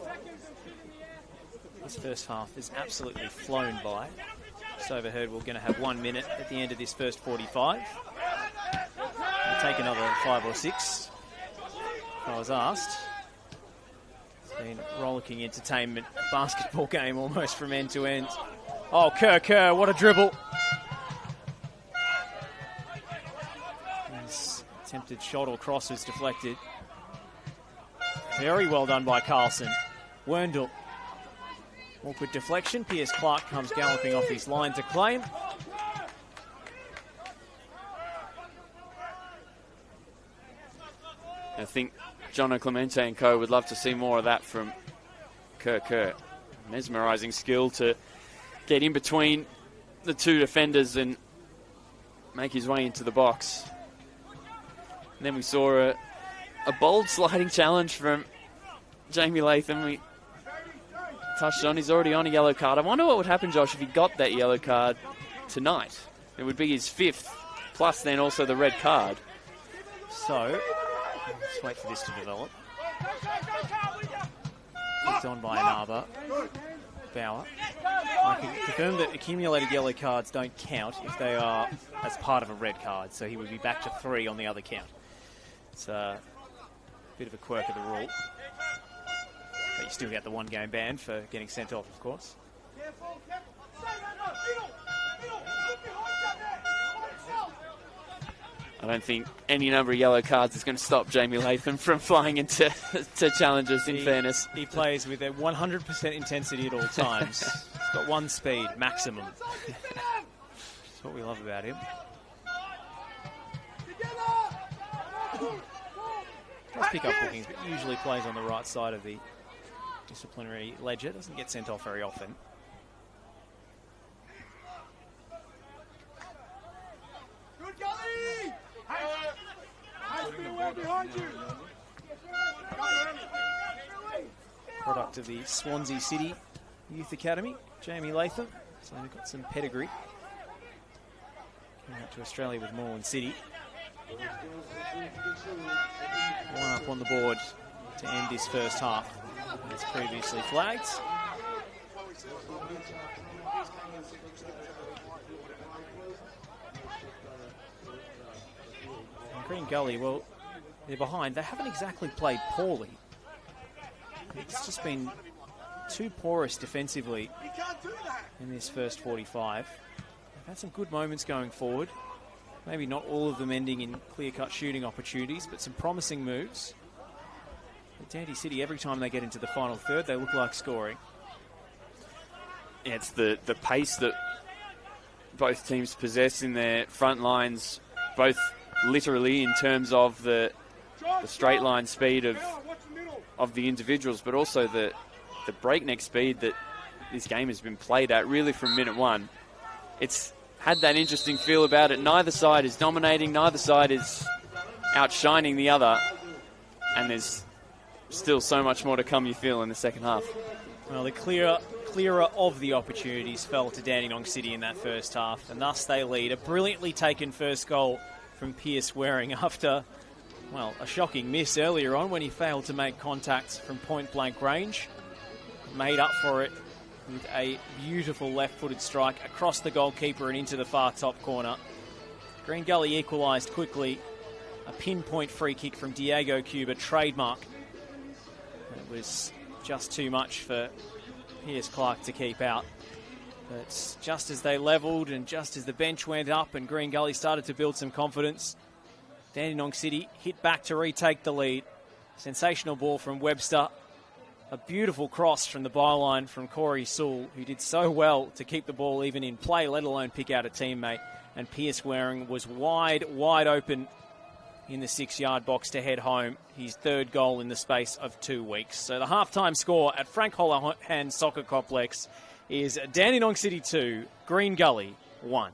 This first half is absolutely flown by. Just overheard we're going to have 1 minute at the end of this first 45. We'll take another 5 or 6. I was asked. It's been rollicking entertainment basketball game almost from end to end. Oh, Kerr, what a dribble. His attempted shot or cross was deflected. Very well done by Carlson. Werndl. Awkward deflection. Pierce Clark comes galloping off his line to claim. I think John Clemente and co would love to see more of that from Kerr. Mesmerising skill to get in between the two defenders and make his way into the box. And then we saw a bold sliding challenge from Jamie Latham. We touched on, he's already on a yellow card. I wonder what would happen, Josh, if he got that yellow card tonight. It would be his 5th, plus then also the red card. So, let's wait for this to develop. Flicked on by Narba. Bauer. I can confirm that accumulated yellow cards don't count if they are as part of a red card, so he would be back to 3 on the other count. It's a bit of a quirk of the rule. But you still get the 1 game ban for getting sent off, of course. I don't think any number of yellow cards is going to stop Jamie Latham from flying into challenges, in fairness. He plays with a 100% intensity at all times. He's got 1 speed, maximum. That's what we love about him. Does pick up bookings, but usually plays on the right side of the disciplinary ledger. Doesn't get sent off very often. Good Gully! Well behind you. Product of the Swansea City Youth Academy, Jamie Latham. So they've got some pedigree. Coming up to Australia with Moreland City. 1 up on the board to end this first half. As previously flagged. And Green Gully, well, they're behind. They haven't exactly played poorly. It's just been too porous defensively in this first 45. They've had some good moments going forward. Maybe not all of them ending in clear-cut shooting opportunities, but some promising moves. But Dandy City, every time they get into the final third, they look like scoring. Yeah, it's the pace that both teams possess in their front lines, both literally in terms of the straight line speed of the individuals, but also the breakneck speed that this game has been played at really from minute one. It's had that interesting feel about it. Neither side is dominating, neither side is outshining the other, and there's still so much more to come, you feel, in the second half. Well, the clearer of the opportunities fell to Dandenong City in that first half, and thus they lead. A brilliantly taken first goal from Pierce Waring after, well, a shocking miss earlier on when he failed to make contact from point-blank range. Made up for it with a beautiful left-footed strike across the goalkeeper and into the far top corner. Green Gully equalised quickly. A pinpoint free kick from Diego Cuba, trademark. It was just too much for Pierce Clark to keep out. But just as they levelled and just as the bench went up and Green Gully started to build some confidence, Dandenong City hit back to retake the lead. Sensational ball from Webster. A beautiful cross from the byline from Corey Sewell, who did so well to keep the ball even in play, let alone pick out a teammate. And Pierce Waring was wide open in the 6-yard box to head home. His third goal in the space of 2 weeks. So the halftime score at Frank Holohan Soccer Complex is Dandenong City 2, Green Gully 1.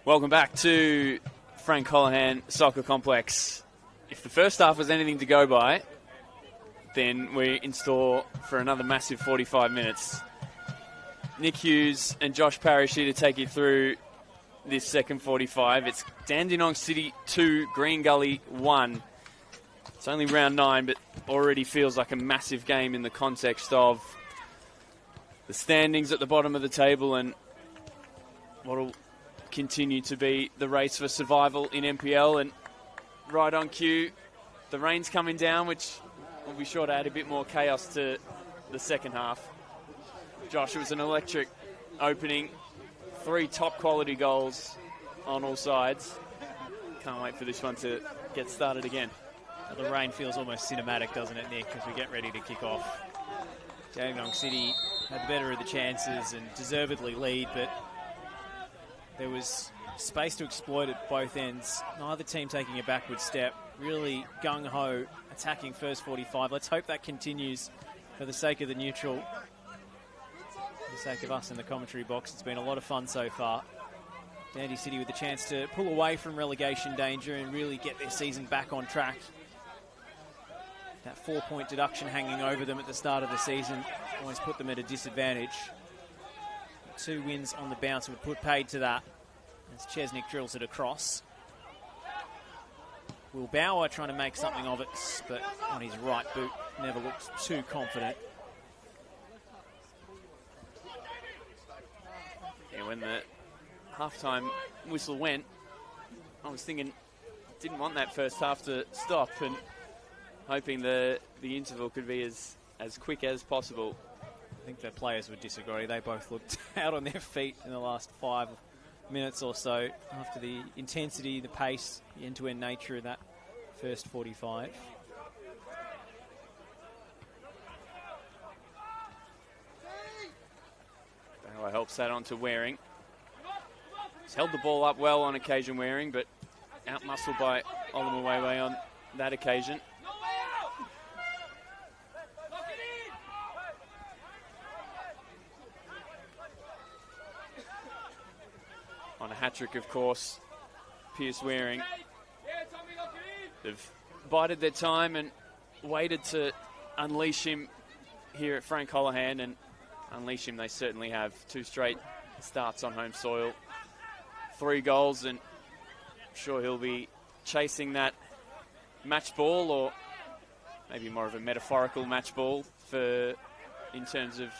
Welcome back to Frank Holohan Soccer Complex. If the first half was anything to go by, then we're in store for another massive 45 minutes. Nick Hughes and Josh Parrish here to take you through this second 45. It's Dandenong City 2, Green Gully 1. It's only round 9, but already feels like a massive game in the context of the standings at the bottom of the table and what will continue to be the race for survival in NPL. And right on cue, the rain's coming down, which will be sure to add a bit more chaos to the second half. Josh, it was an electric opening. 3 top-quality goals on all sides. Can't wait for this one to get started again. The rain feels almost cinematic, doesn't it, Nick, as we get ready to kick off. Dandenong City had the better of the chances and deservedly lead, but there was space to exploit at both ends. Neither team taking a backward step. Really gung-ho attacking first 45. Let's hope that continues for the sake of the neutral. For the sake of us in the commentary box. It's been a lot of fun so far. Dandy City with the chance to pull away from relegation danger and really get their season back on track. That 4-point deduction hanging over them at the start of the season always put them at a disadvantage. 2 wins on the bounce would put paid to that as Chesnick drills it across. Will Bauer trying to make something of it, but on his right boot, never looks too confident. Yeah, when the halftime whistle went, I was thinking, didn't want that first half to stop and hoping the interval could be as quick as possible. I think the players would disagree. They both looked out on their feet in the last 5 minutes or so after the intensity, the pace, the end-to-end nature of that first 45. Bauer helps that on to Waring. He's held the ball up well on occasion, Waring, but out-muscled by Olumuwewe on that occasion. On a hat-trick, of course, Pierce Waring. They've bided their time and waited to unleash him here at Frank Holohan, and unleash him they certainly have. 2 straight starts on home soil, 3 goals, and I'm sure he'll be chasing that match ball, or maybe more of a metaphorical match ball in terms of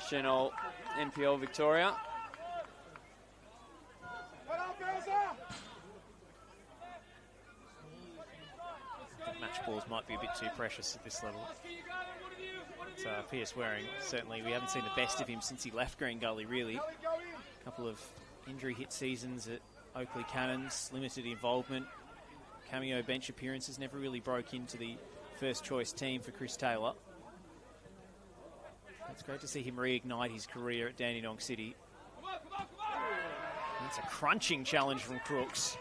Senol NPL Victoria. Match balls might be a bit too precious at this level. But, Pierce Waring, certainly we haven't seen the best of him since he left Green Gully, really. A couple of injury-hit seasons at Oakley Cannons, limited involvement, cameo bench appearances, never really broke into the first-choice team for Chris Taylor. It's great to see him reignite his career at Dandenong City. That's a crunching challenge from Crooks.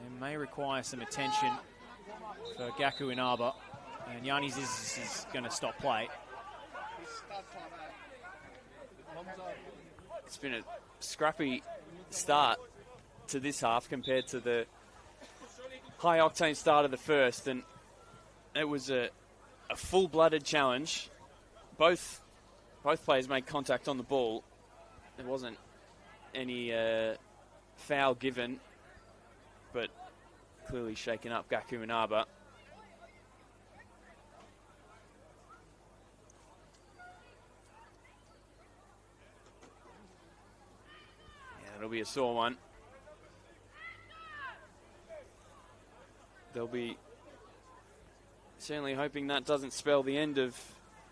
And may require some attention for Gaku Inaba. And Yannis is going to stop play. It's been a scrappy start to this half compared to the high-octane start of the first. And it was a full-blooded challenge. Both players made contact on the ball. There wasn't any foul given, but clearly shaken up Gaku Inaba. Yeah, it'll be a sore one. They'll be certainly hoping that doesn't spell the end of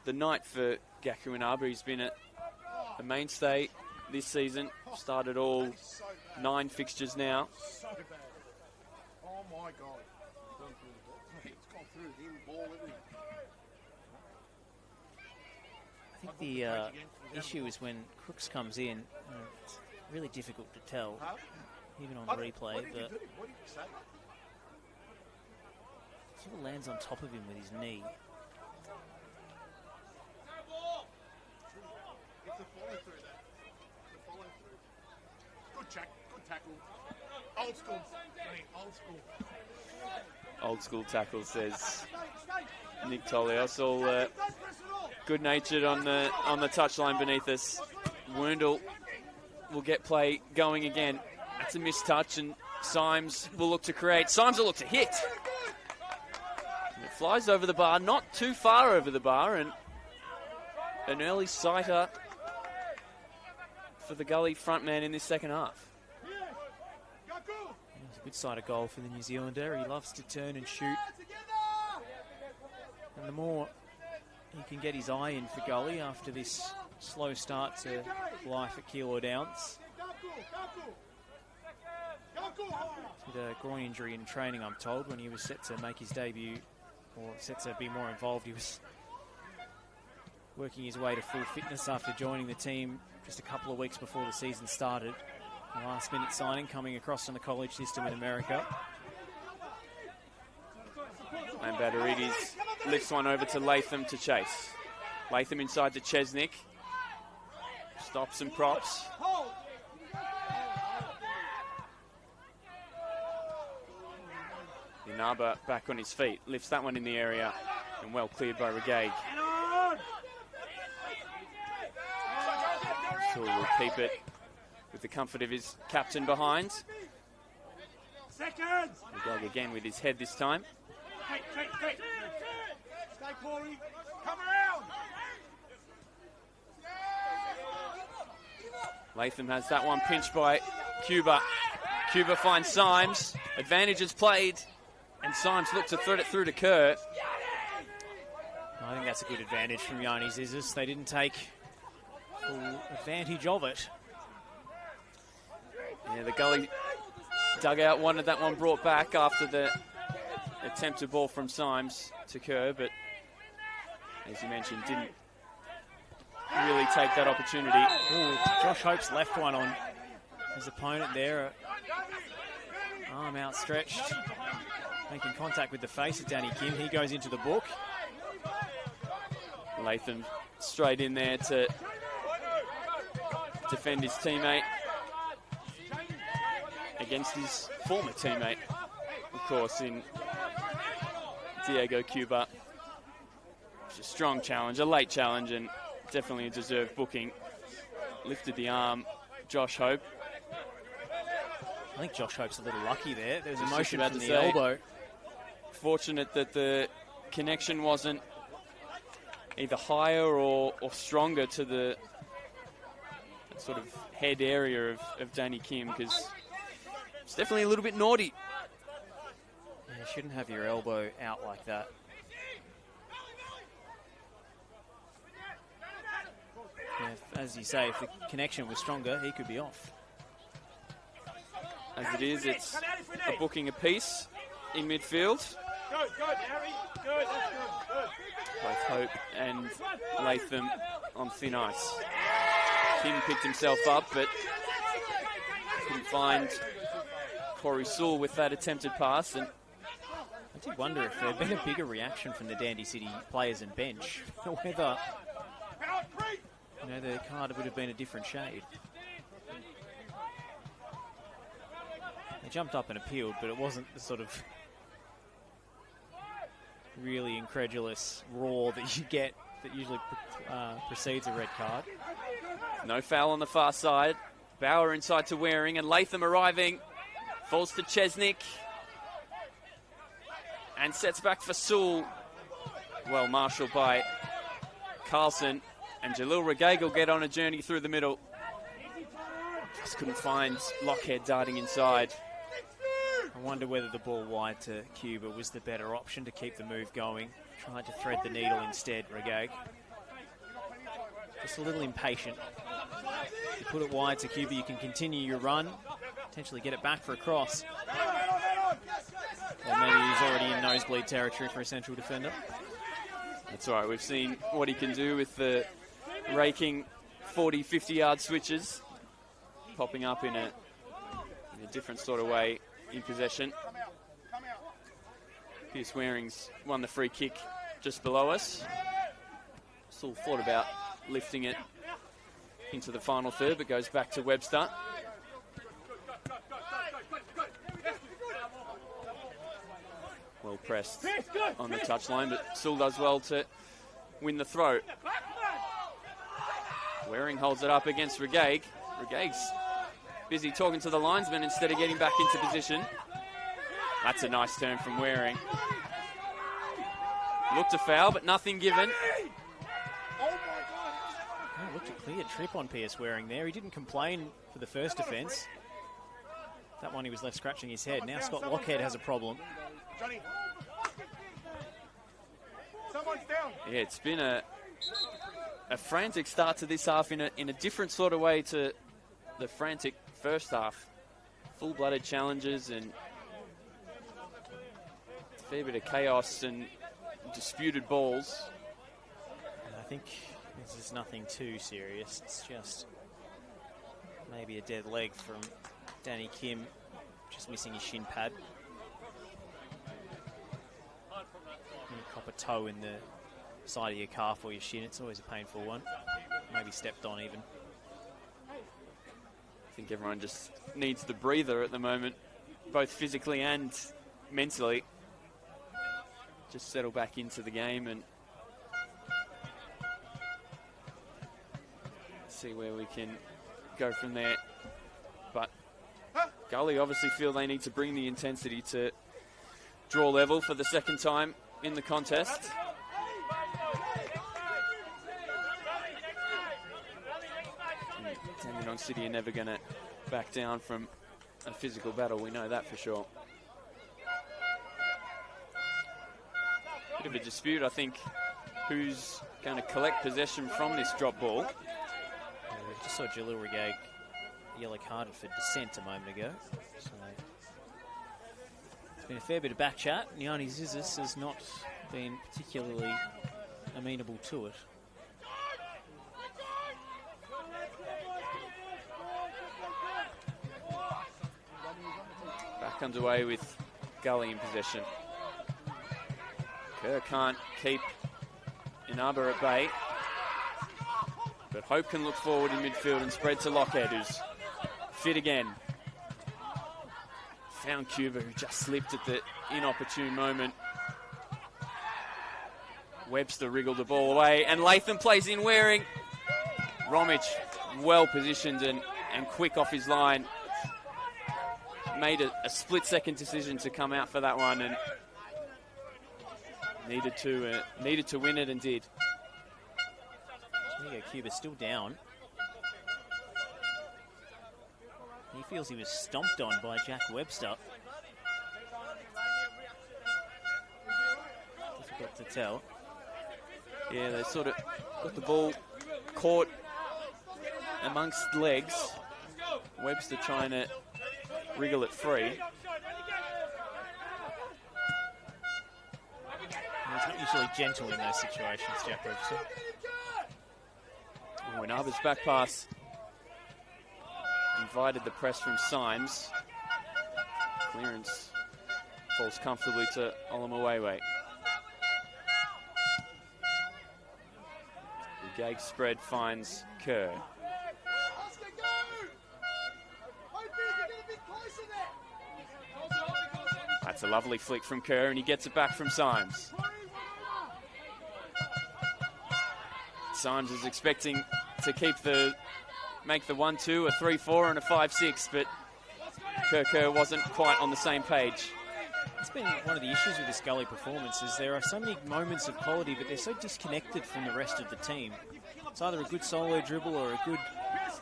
the night for Gaku Inaba. He's been a mainstay this season. Started all 9 fixtures now. Oh my God. It's gone through him, ball, everything. I think the issue is when Crooks comes in, it's really difficult to tell, even on replay, but sort of lands on top of him with his knee. Good tackle. Old school. Old school. Old school tackle, says Nick Tolios. All good-natured on the touchline beneath us. Woundle will get play going again. That's a missed touch, and Symes will look to create. Symes will look to hit. And it flies over the bar, not too far over the bar, and an early sighter for the Gully frontman in this second half. It's a good side of goal for the New Zealander. He loves to turn and shoot. And the more he can get his eye in for Gully after this slow start to life at Kilo Downs. He had a groin injury in training, I'm told, when he was set to make his debut, or set to be more involved. He was working his way to full fitness after joining the team just a couple of weeks before the season started. A last-minute signing coming across from the college system in America. And Batteridis lifts one over to Latham to chase. Latham inside to Chesnick. Stops and props. Inaba back on his feet. Lifts that one in the area. And well cleared by Regag. So will keep it with the comfort of his captain behind. Regag again with his head this time. Stay, Corey. Come around. Latham has that one pinched by Cuba. Cuba finds Symes. Advantage is played. And Symes looks to thread it through to Kerr. I think that's a good advantage from Yanni Zizis. They didn't take full advantage of it. Yeah, the Gully dugout wanted that one brought back after the attempted ball from Symes to Kerr, but as you mentioned, didn't really take that opportunity. Ooh, Josh Hope's left one on his opponent there. Arm outstretched, making contact with the face of Danny Kim. He goes into the book. Latham straight in there to defend his teammate against his former teammate, of course, in Diego Cuba. It's a strong challenge, a late challenge, and definitely a deserved booking. Lifted the arm, Josh Hope. I think Josh Hope's a little lucky there. There's a Just motion about from to the say, elbow. Fortunate that the connection wasn't either higher or stronger to the sort of head area of Danny Kim, because it's definitely a little bit naughty. Yeah, you shouldn't have your elbow out like that. Yeah, as you say, if the connection was stronger, he could be off. As it is, it's a booking apiece in midfield. Good, Harry. Good, that's good. Both Hope and Latham on thin ice. Kim picked himself up, but couldn't find Corey Sewell with that attempted pass. And I did wonder if there had been a bigger reaction from the Dandy City players and bench, or whether the card would have been a different shade. They jumped up and appealed, but it wasn't the sort of really incredulous roar that you get that usually precedes a red card. no foul on the far side. Bauer inside to Waring, and Latham arriving. Falls to Chesnick. And sets back for Sewell. Well marshalled by Carlson. And Jalil Regag will get on a journey through the middle. Just couldn't find Lockhead darting inside. I wonder whether the ball wide to Cuba was the better option to keep the move going. Tried to thread the needle instead, Regag. Just a little impatient. If you put it wide to Cuba, you can continue your run, potentially get it back for a cross. Or maybe he's already in nosebleed territory for a central defender. That's all right. We've seen what he can do with the raking 40, 50-yard switches. Popping up in a different sort of way in possession. Pierce Waring's won the free kick just below us. Still thought about lifting it into the final third, but goes back to Webster. Well pressed on the touchline, but still does well to win the throw. Waring holds it up against Regaig. Regaig's busy talking to the linesman instead of getting back into position. That's a nice turn from Waring. Looked a foul, but nothing given. Oh, looked a clear trip on Pierce Waring there. He didn't complain for the first offence. That one he was left scratching his head. Now Scott Lockhead has a problem. Yeah, it's been a frantic start to this half in a different sort of way to the frantic first half. Full-blooded challenges and a fair bit of chaos and disputed balls. And I think this is nothing too serious. It's just maybe a dead leg from Danny Kim, just missing his shin pad. When you cop a toe in the side of your calf or your shin, it's always a painful one. Maybe stepped on even. I think everyone just needs the breather at the moment, both physically and mentally. Just settle back into the game and see where we can go from there. But Gully obviously feel they need to bring the intensity to draw level for the second time in the contest. Dandenong City are never going to back down from a physical battle, we know that for sure. Bit of a dispute, I think, who's going to collect possession from this drop ball. Yeah, we just saw Jalil Regaig yellow carded for dissent a moment ago. So it's been a fair bit of back chat. Yanni Zizis has not been particularly amenable to it. Back underway with Gully in possession. Kerr can't keep Inaba at bay, but Hope can look forward in midfield and spread to Lockhead, who's fit again. Found Cuba, who just slipped at the inopportune moment. Webster wriggled the ball away, and Latham plays in Waring. Romich, well positioned and quick off his line. Made a split-second decision to come out for that one, and needed to win it and did. There you go, Cuba's still down. He feels he was stomped on by Jack Webster. Difficult to tell. Yeah, they sort of got the ball caught amongst legs. Webster trying to wriggle it free. He's not usually gentle in those situations, Jack Webster. Oh, Inaba's back pass invited the press from Symes. Clearance falls comfortably to Olamawewe. The Gag spread finds Kerr. That's a lovely flick from Kerr, and he gets it back from Symes. Symes is expecting to make the 1-2, a 3-4 and a 5-6, but Kerr wasn't quite on the same page. It's been one of the issues with this Gully performance is there are so many moments of quality, but they're so disconnected from the rest of the team. It's either a good solo dribble or a good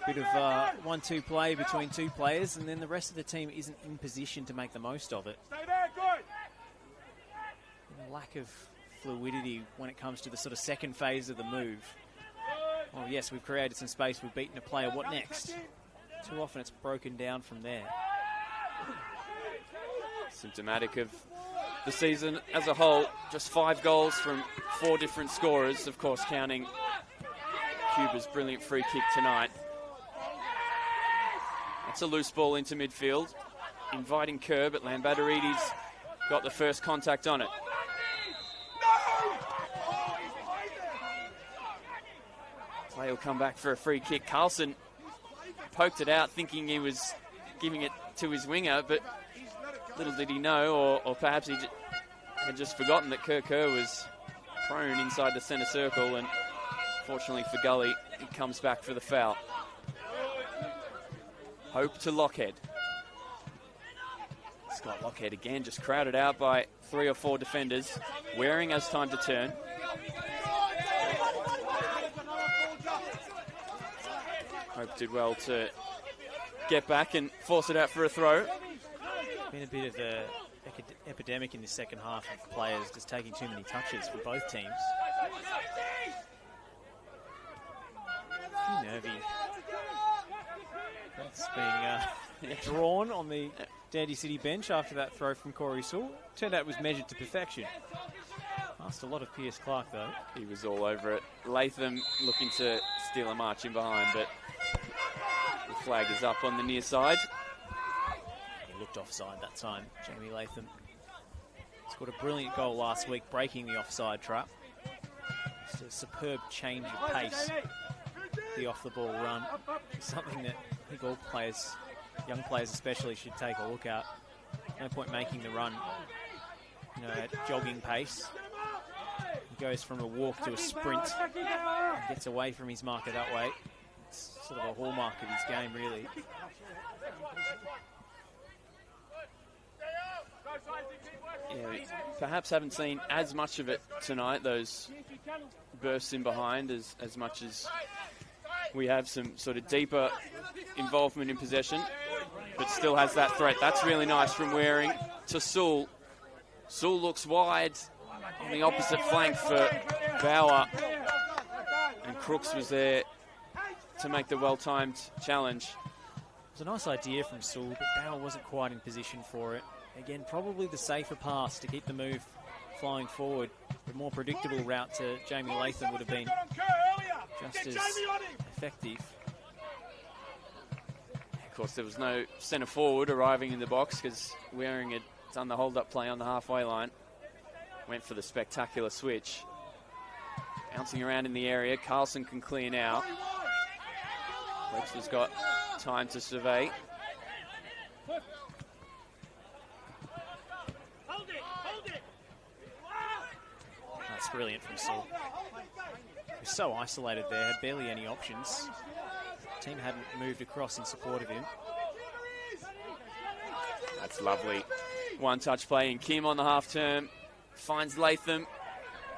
bit of 1-2 play between two players, and then the rest of the team isn't in position to make the most of it. And a lack of fluidity when it comes to the sort of second phase of the move. Oh yes, we've created some space, we've beaten a player, what next? Too often it's broken down from there. Symptomatic of the season as a whole. Just 5 goals from 4 different scorers, of course counting Cuba's brilliant free kick tonight. That's a loose ball into midfield, inviting Kerr, but Lambadarides got the first contact on it. Play will come back for a free kick. Carlson poked it out thinking he was giving it to his winger, but little did he know, or perhaps he had just forgotten that Kerr was prone inside the centre circle, and fortunately for Gully, he comes back for the foul. Hope to Lockhead. Scott Lockhead again just crowded out by 3 or 4 defenders. Waring has time to turn. Hope did well to get back and force it out for a throw. Been a bit of an epidemic in the second half of players just taking too many touches for both teams. A few nervy. That's being drawn on the Dandy City bench after that throw from Corey Sewell. Turned out it was measured to perfection. Asked a lot of Pierce Clark, though. He was all over it. Latham looking to steal a march in behind, but the flag is up on the near side. He looked offside that time, Jamie Latham. Scored a brilliant goal last week, breaking the offside trap. Just a superb change of pace. The off-the-ball run. Something that I think all players, young players especially, should take a look at. No point making the run, you know, at jogging pace. He goes from a walk to a sprint and gets away from his marker that way. It's sort of a hallmark of his game, really. Yeah, perhaps haven't seen as much of it tonight, those bursts in behind, as much as we have some sort of deeper involvement in possession, but still has that threat. That's really nice from Waring to Sewell. Sewell looks wide on the opposite flank for Bauer, and Crooks was there to make the well-timed challenge. It was a nice idea from Sewell, but Bauer wasn't quite in position for it. Again, probably the safer pass to keep the move flying forward. The more predictable route to Jamie Latham would have been just as effective. Of course, there was no centre forward arriving in the box because Waring had done the hold-up play on the halfway line. Went for the spectacular switch. Bouncing around in the area, Carlson can clear now. Webster's got time to survey. That's brilliant from Sewell. He was so isolated there, had barely any options. The team hadn't moved across in support of him. That's lovely. One-touch play, and Kim on the half-term finds Latham.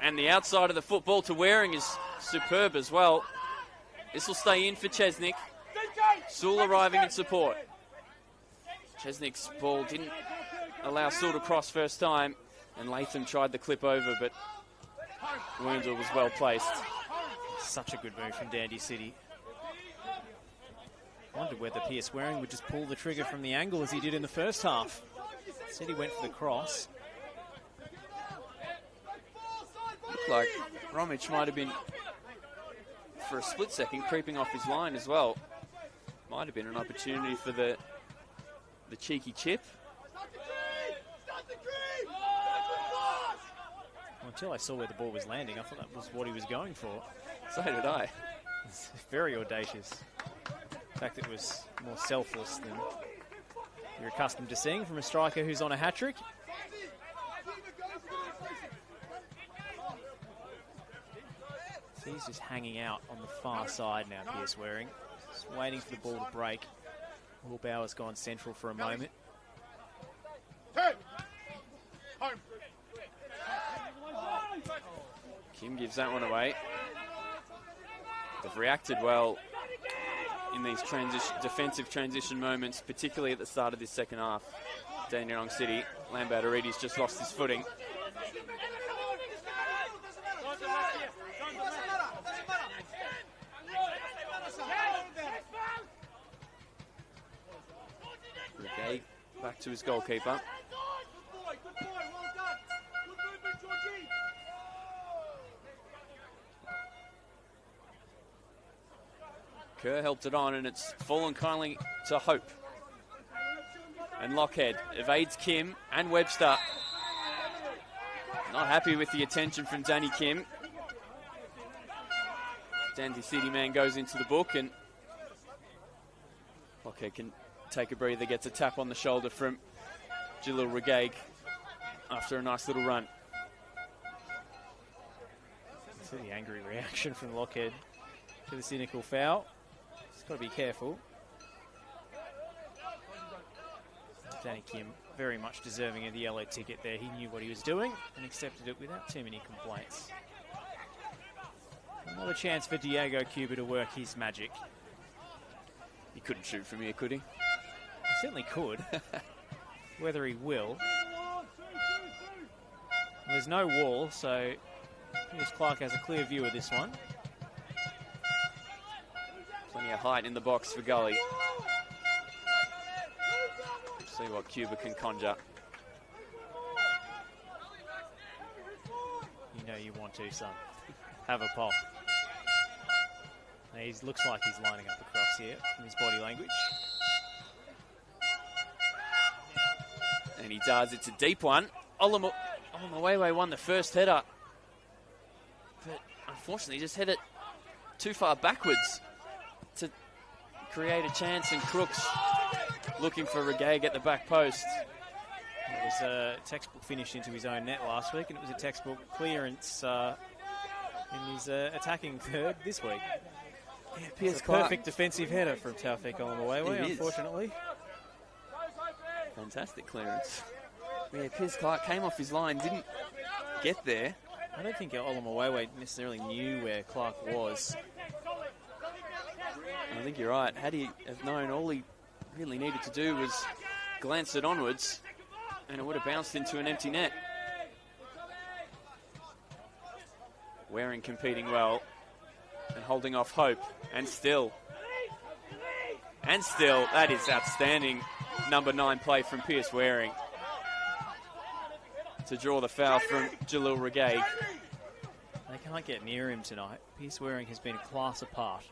And the outside of the football to Waring is superb as well. This will stay in for Chesnick. Sewell arriving in support. Chesnick's ball didn't allow Sewell to cross first time, and Latham tried the clip over, but Woundle was well placed. Such a good move from Dandy City. Wondered whether Pierce Waring would just pull the trigger from the angle as he did in the first half. Instead he went for the cross. Looked like Bromwich might have been, for a split second, creeping off his line as well. Might have been an opportunity for the cheeky chip. Until I saw where the ball was landing, I thought that was what he was going for. So did I. It's very audacious. In fact, it was more selfless than you're accustomed to seeing from a striker who's on a hat-trick. So he's just hanging out on the far side now, Pierce Waring. Just waiting for the ball to break. Will Bauer's gone central for a moment. Kim gives that one away. They've reacted well in these defensive transition moments, particularly at the start of this second half. Dandenong City, Lambert Aridi's just lost his footing. Okay, back to his goalkeeper. Kerr helped it on, and it's fallen kindly to Hope. And Lockhead evades Kim and Webster. Not happy with the attention from Danny Kim. Dandy City man goes into the book, and Lockhead can take a breather, gets a tap on the shoulder from Jalil Regaig. after a nice little run. See the angry reaction from Lockhead to the cynical foul. He's got to be careful. Danny Kim very much deserving of the yellow ticket there. He knew what he was doing and accepted it without too many complaints. Another chance for Diego Cuba to work his magic. He couldn't shoot from here, could he? He certainly could. Whether he will. There's no wall, so Pierce Clark has a clear view of this one. Plenty of height in the box for Gully. See what Cuba can conjure. You know you want to, son. Have a pop. He looks like he's lining up across here from his body language. And he does. It's a deep one. Olumuwewe won the first header. But unfortunately, just hit it too far backwards to create a chance. And Crooks looking for Regag at the back post. It was a textbook finish into his own net last week, and it was a textbook clearance in his attacking third this week. Yeah, It's a perfect defensive header from Taufik Olumuwewe, unfortunately. Fantastic clearance. Yeah, Piers Clark came off his line, didn't get there. I don't think Olumuwewe necessarily knew where Clark was. I think you're right. Had he have known, all he really needed to do was glance it onwards, and it would have bounced into an empty net. Waring competing well and holding off Hope, and still, that is outstanding. Number 9 play from Pierce Waring to draw the foul from Jalil Regag. They can't get near him tonight. Pierce Waring has been a class apart.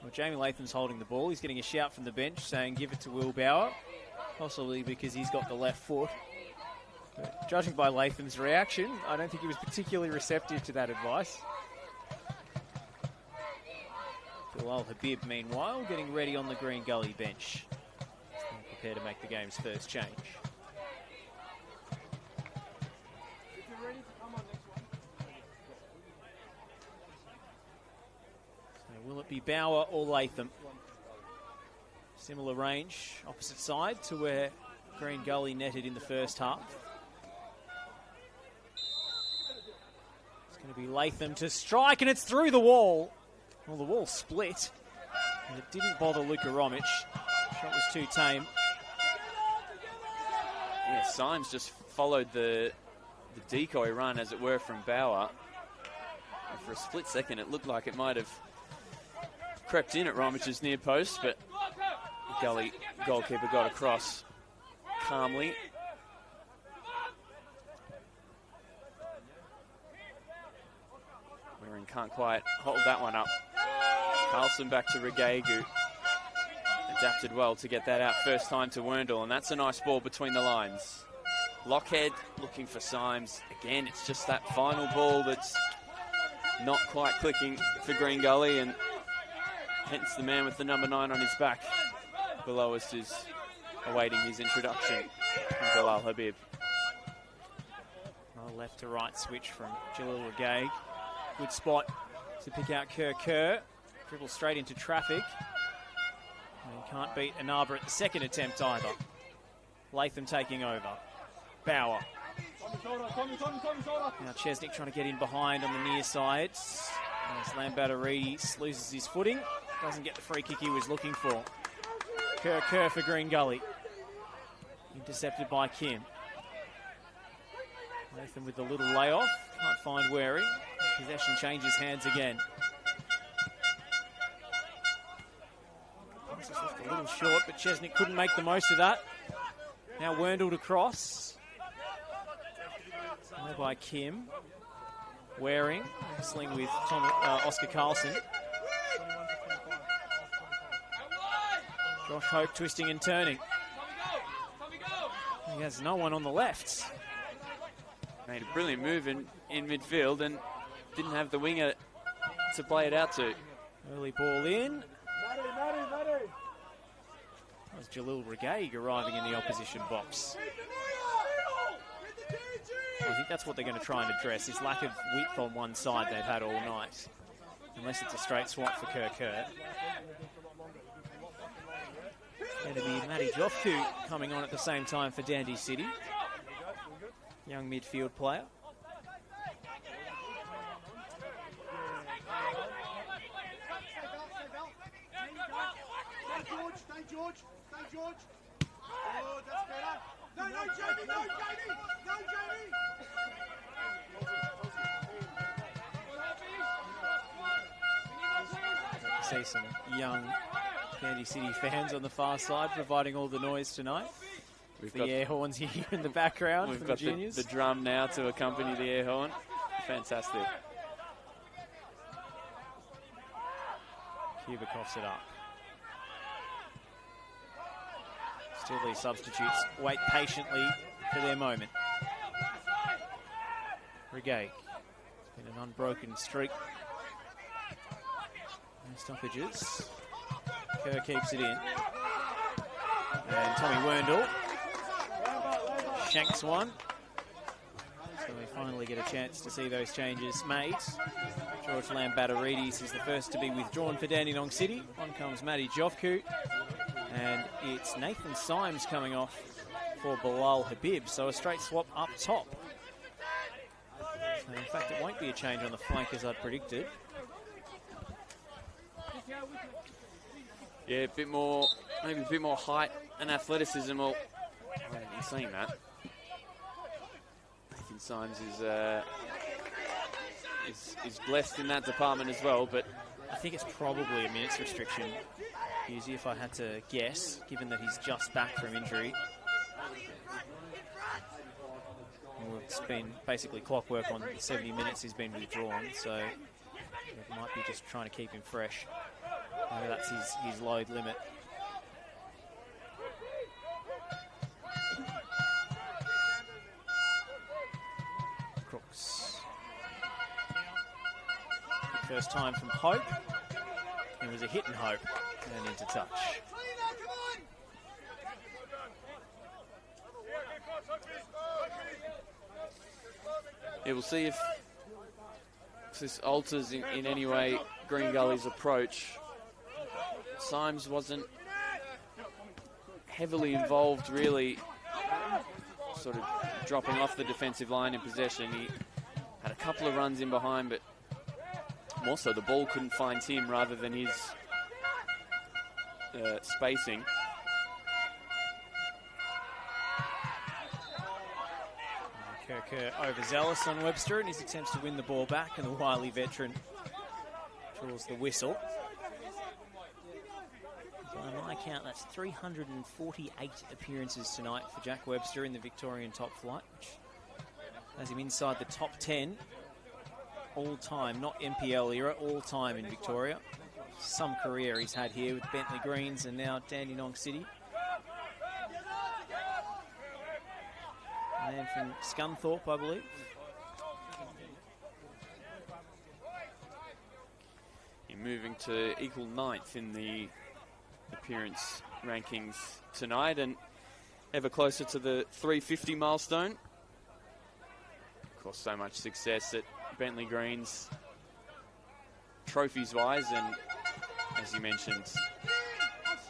Well, Jamie Latham's holding the ball. He's getting a shout from the bench saying give it to Will Bauer, possibly because he's got the left foot. But judging by Latham's reaction, I don't think he was particularly receptive to that advice. Bilal Habib, meanwhile, getting ready on the Green Gully bench. Prepare to make the game's first change. So will it be Bauer or Latham? Similar range, opposite side to where Green Gully netted in the first half. It's going to be Latham to strike, and it's through the wall. Well, the wall split, and it didn't bother Luka Romic. Shot was too tame. Yeah, Symes just followed the decoy run, as it were, from Bauer. And for a split second, it looked like it might have crept in at Romic's near post, but the Gully goalkeeper got across calmly. Waring can't quite hold that one up. Carlson back to Regay, who adapted well to get that out first time to Werndl, and that's a nice ball between the lines. Lockhead looking for Symes. Again, it's just that final ball that's not quite clicking for Green Gully, and hence the man with the number 9 on his back below us is awaiting his introduction from Bilal Habib. A left to right switch from Jalil Regay. Good spot to pick out Kerr. Dribble straight into traffic. And can't beat Anaba at the second attempt either. Latham taking over. Bauer. Now Chesnick trying to get in behind on the near side. As Lambattery loses his footing. Doesn't get the free kick he was looking for. Kerr for Green Gully. Intercepted by Kim. Latham with the little layoff. Can't find Waring. Possession changes hands again. Pass is left a little short, but Chesnick couldn't make the most of that. Now Werndl to cross. There by Kim. Waring, wrestling with Oscar Carlson. Josh Hope twisting and turning. He has no one on the left. Made a brilliant move in midfield and didn't have the winger to play it out to. Early ball in. That's Jalil Regaig arriving in the opposition box. I think that's what they're going to try and address, is lack of width on one side they've had all night. Unless it's a straight swap for Kerr. Going to be Matty Jofku coming on at the same time for Dandy City. Young midfield player. Stay George. Oh, that's better. No, Jamie. No, Jamie. See some young Dandy City fans on the far side providing all the noise tonight. We've got air horns here in the background. We've from got the juniors. the drum now to accompany the air horn. Fantastic. Cuba coughs it up. Still these substitutes wait patiently for their moment. Regaig. It's been an unbroken streak. No stoppages. Kerr keeps it in. And Tommy Werndl shanks one. So we finally get a chance to see those changes made. George Lambatarides is the first to be withdrawn for Dandenong City. On comes Matty Jofku. And it's Nathan Symes coming off for Bilal Habib. So a straight swap up top. So in fact, it won't be a change on the flank as I'd predicted. Yeah, maybe a bit more height and athleticism. Well, in saying that, Nathan Symes is blessed in that department as well. But I think it's probably a minutes restriction, Husey, if I had to guess, given that he's just back from injury. Well, it's been basically clockwork on 70 minutes he's been withdrawn, so it might be just trying to keep him fresh. Maybe that's his load limit. Crooks. First time from Hope. It was a hit and Hope and into touch. Yeah, we'll see if this alters in any way Green Gully's approach. Symes wasn't heavily involved, really, sort of dropping off the defensive line in possession. He had a couple of runs in behind, but more so the ball couldn't find him rather than his spacing. Kerr overzealous on Webster in his attempts to win the ball back, and the wily veteran draws the whistle. By my count, that's 348 appearances tonight for Jack Webster in the Victorian top flight, which has him inside the top 10 all-time, not NPL era, all-time in Victoria. Some career he's had here with Bentley Greens and now Dandenong City. A man from Scunthorpe, I believe. You're moving to equal 9th in the appearance rankings tonight and ever closer to the 350 milestone. Of course, so much success at Bentley Greens trophies-wise, and as you mentioned,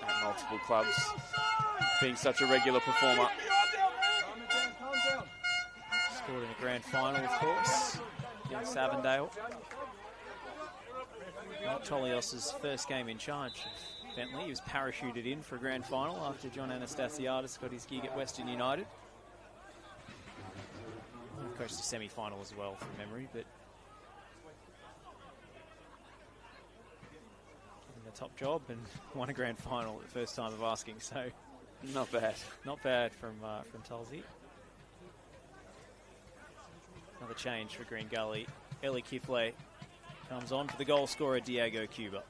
at multiple clubs, being such a regular performer. Scored in the grand final, of course, against Avondale. Not Tolios's first game in charge of Bentley. He was parachuted in for a grand final after John Anastasiadis got his gig at Western United. Of course, the semi-final as well, from memory, but given the top job and won a grand final at the first time of asking, so not bad. Not bad from Tulsey. Another change for Green Gully. Ellie Kifle comes on for the goal scorer, Diego Cuba.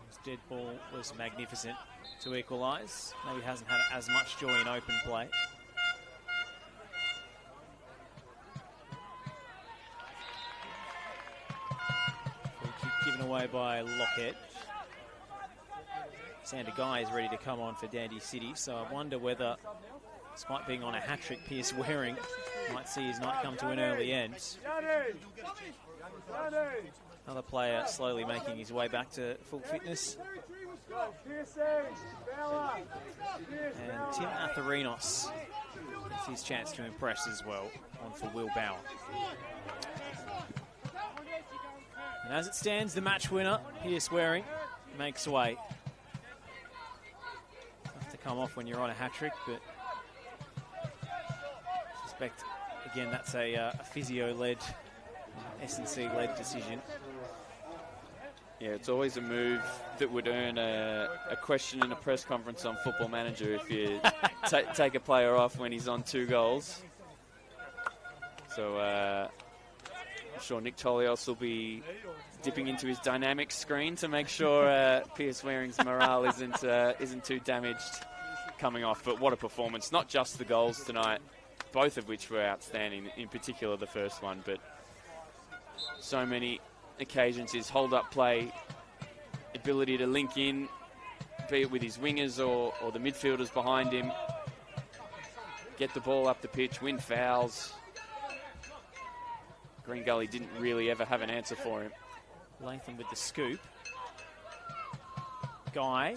His dead ball was magnificent to equalise. Maybe hasn't had as much joy in open play. Free kick given away away by Lockhead. Sander Guy is ready to come on for Dandy City, so I wonder whether, despite being on a hat-trick, Pierce Waring might see his night come to an early end. Another player slowly making his way back to full fitness. And Tim Atherinos gets his chance to impress as well, on for Will Bauer. And as it stands, the match winner, Pierce Waring, makes way. Tough to come off when you're on a hat-trick, but I suspect, again, that's a physio-led, S&C-led decision. Yeah, it's always a move that would earn a question in a press conference on Football Manager if you take a player off when he's on 2 goals. So I'm sure Nick Tolios will be dipping into his dynamic screen to make sure Pierce Waring's morale isn't too damaged coming off. But what a performance! Not just the goals tonight, both of which were outstanding. In particular, the first one, but so many occasions his hold-up play, ability to link in, be it with his wingers or the midfielders behind him, get the ball up the pitch, win fouls. Green Gully didn't really ever have an answer for him. Latham with the scoop. Guy.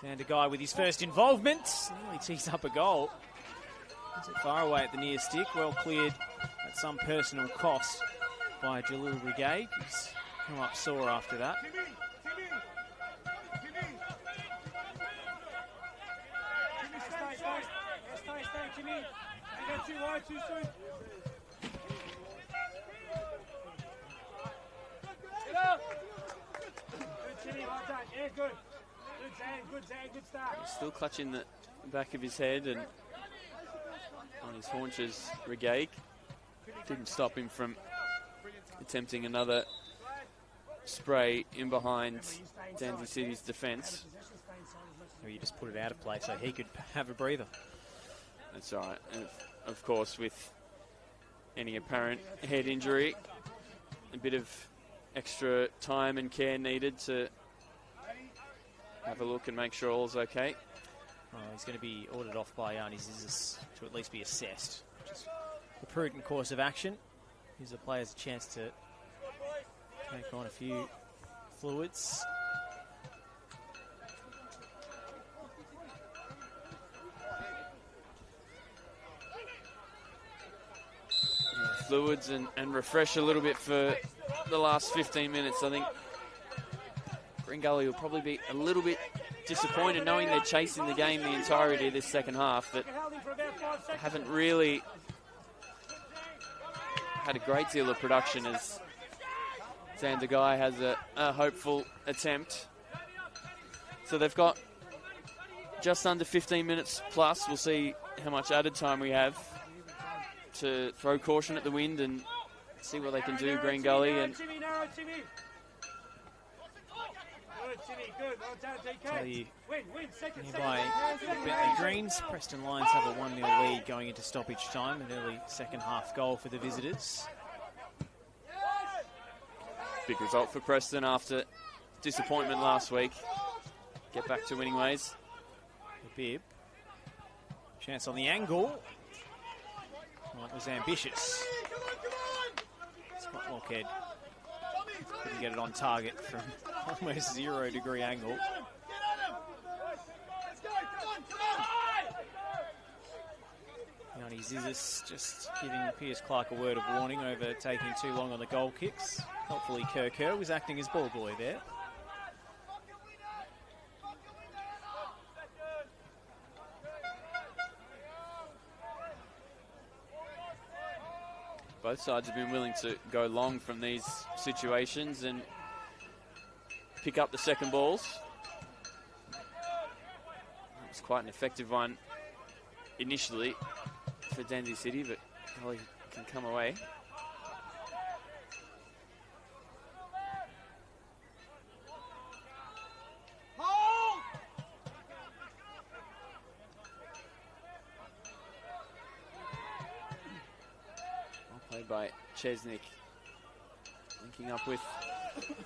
Sander Guy with his first involvement. Nearly tees up a goal. Is it far away at the near stick? Well cleared at some personal cost by Jalil Brigade. He's come up sore after that. He's still clutching the back of his head and on his haunches, Brigade. Didn't stop him from attempting another spray in behind Dandy City's defence. Maybe you just put it out of play so he could have a breather. That's all right. And of course, with any apparent head injury, a bit of extra time and care needed to have a look and make sure all's okay. Oh, he's going to be ordered off by Arnie Zizis to at least be assessed, which is the prudent course of action. Gives the players a chance to take on a few fluids. Yeah, fluids and refresh a little bit for the last 15 minutes. I think Green Gully will probably be a little bit disappointed knowing they're chasing the game the entirety of this second half, but haven't really had a great deal of production as Sander Guy has a hopeful attempt. So they've got just under 15 minutes plus. We'll see how much added time we have to throw caution at the wind and see what they can do, Green Gully. And tell you, nearby Bentley Greens, Preston Lions have a 1-0 lead going into stoppage time, an early second half goal for the visitors. Big result for Preston after disappointment last week. Get back to winning ways. The bib. Chance on the angle. Well, it was ambitious. Scott Lockhead couldn't get it on target from almost 0-degree angle. Yanni Zizis just giving Pierce Clark a word of warning over taking too long on the goal kicks. Hopefully Kerr was acting as ball boy there. Both sides have been willing to go long from these situations and pick up the second balls. It was quite an effective one initially for Dandy City, but Gully can come away. Played by Chesnick, linking up with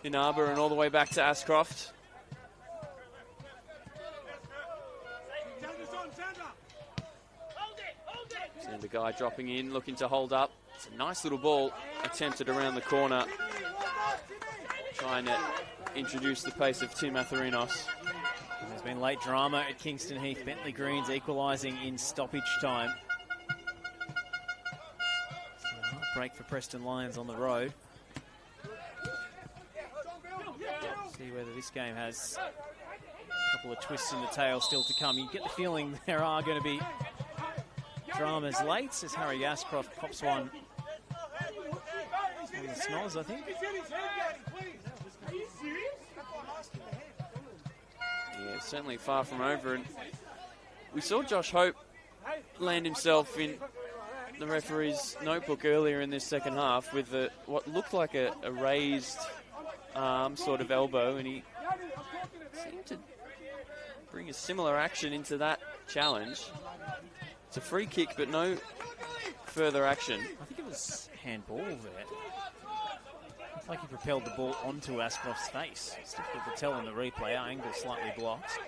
Inaba and all the way back to Ashcroft. And the guy dropping in, looking to hold up. It's a nice little ball attempted around the corner. Trying to introduce the pace of Tim Atherinos. There's been late drama at Kingston Heath. Bentley Greens equalising in stoppage time. So a break for Preston Lions on the road. See whether this game has a couple of twists in the tail still to come. You get the feeling there are going to be dramas late as Harry Ashcroft pops one on the snoz, I think. Yeah, certainly far from over. And we saw Josh Hope land himself in the referee's notebook earlier in this second half with what looked like a raised arm, sort of elbow, and he seemed to bring a similar action into that challenge. It's a free kick, but no further action. I think it was handball there. Looks like he propelled the ball onto Ashcroft's face. It's difficult to tell in the replay. Our angle slightly blocked.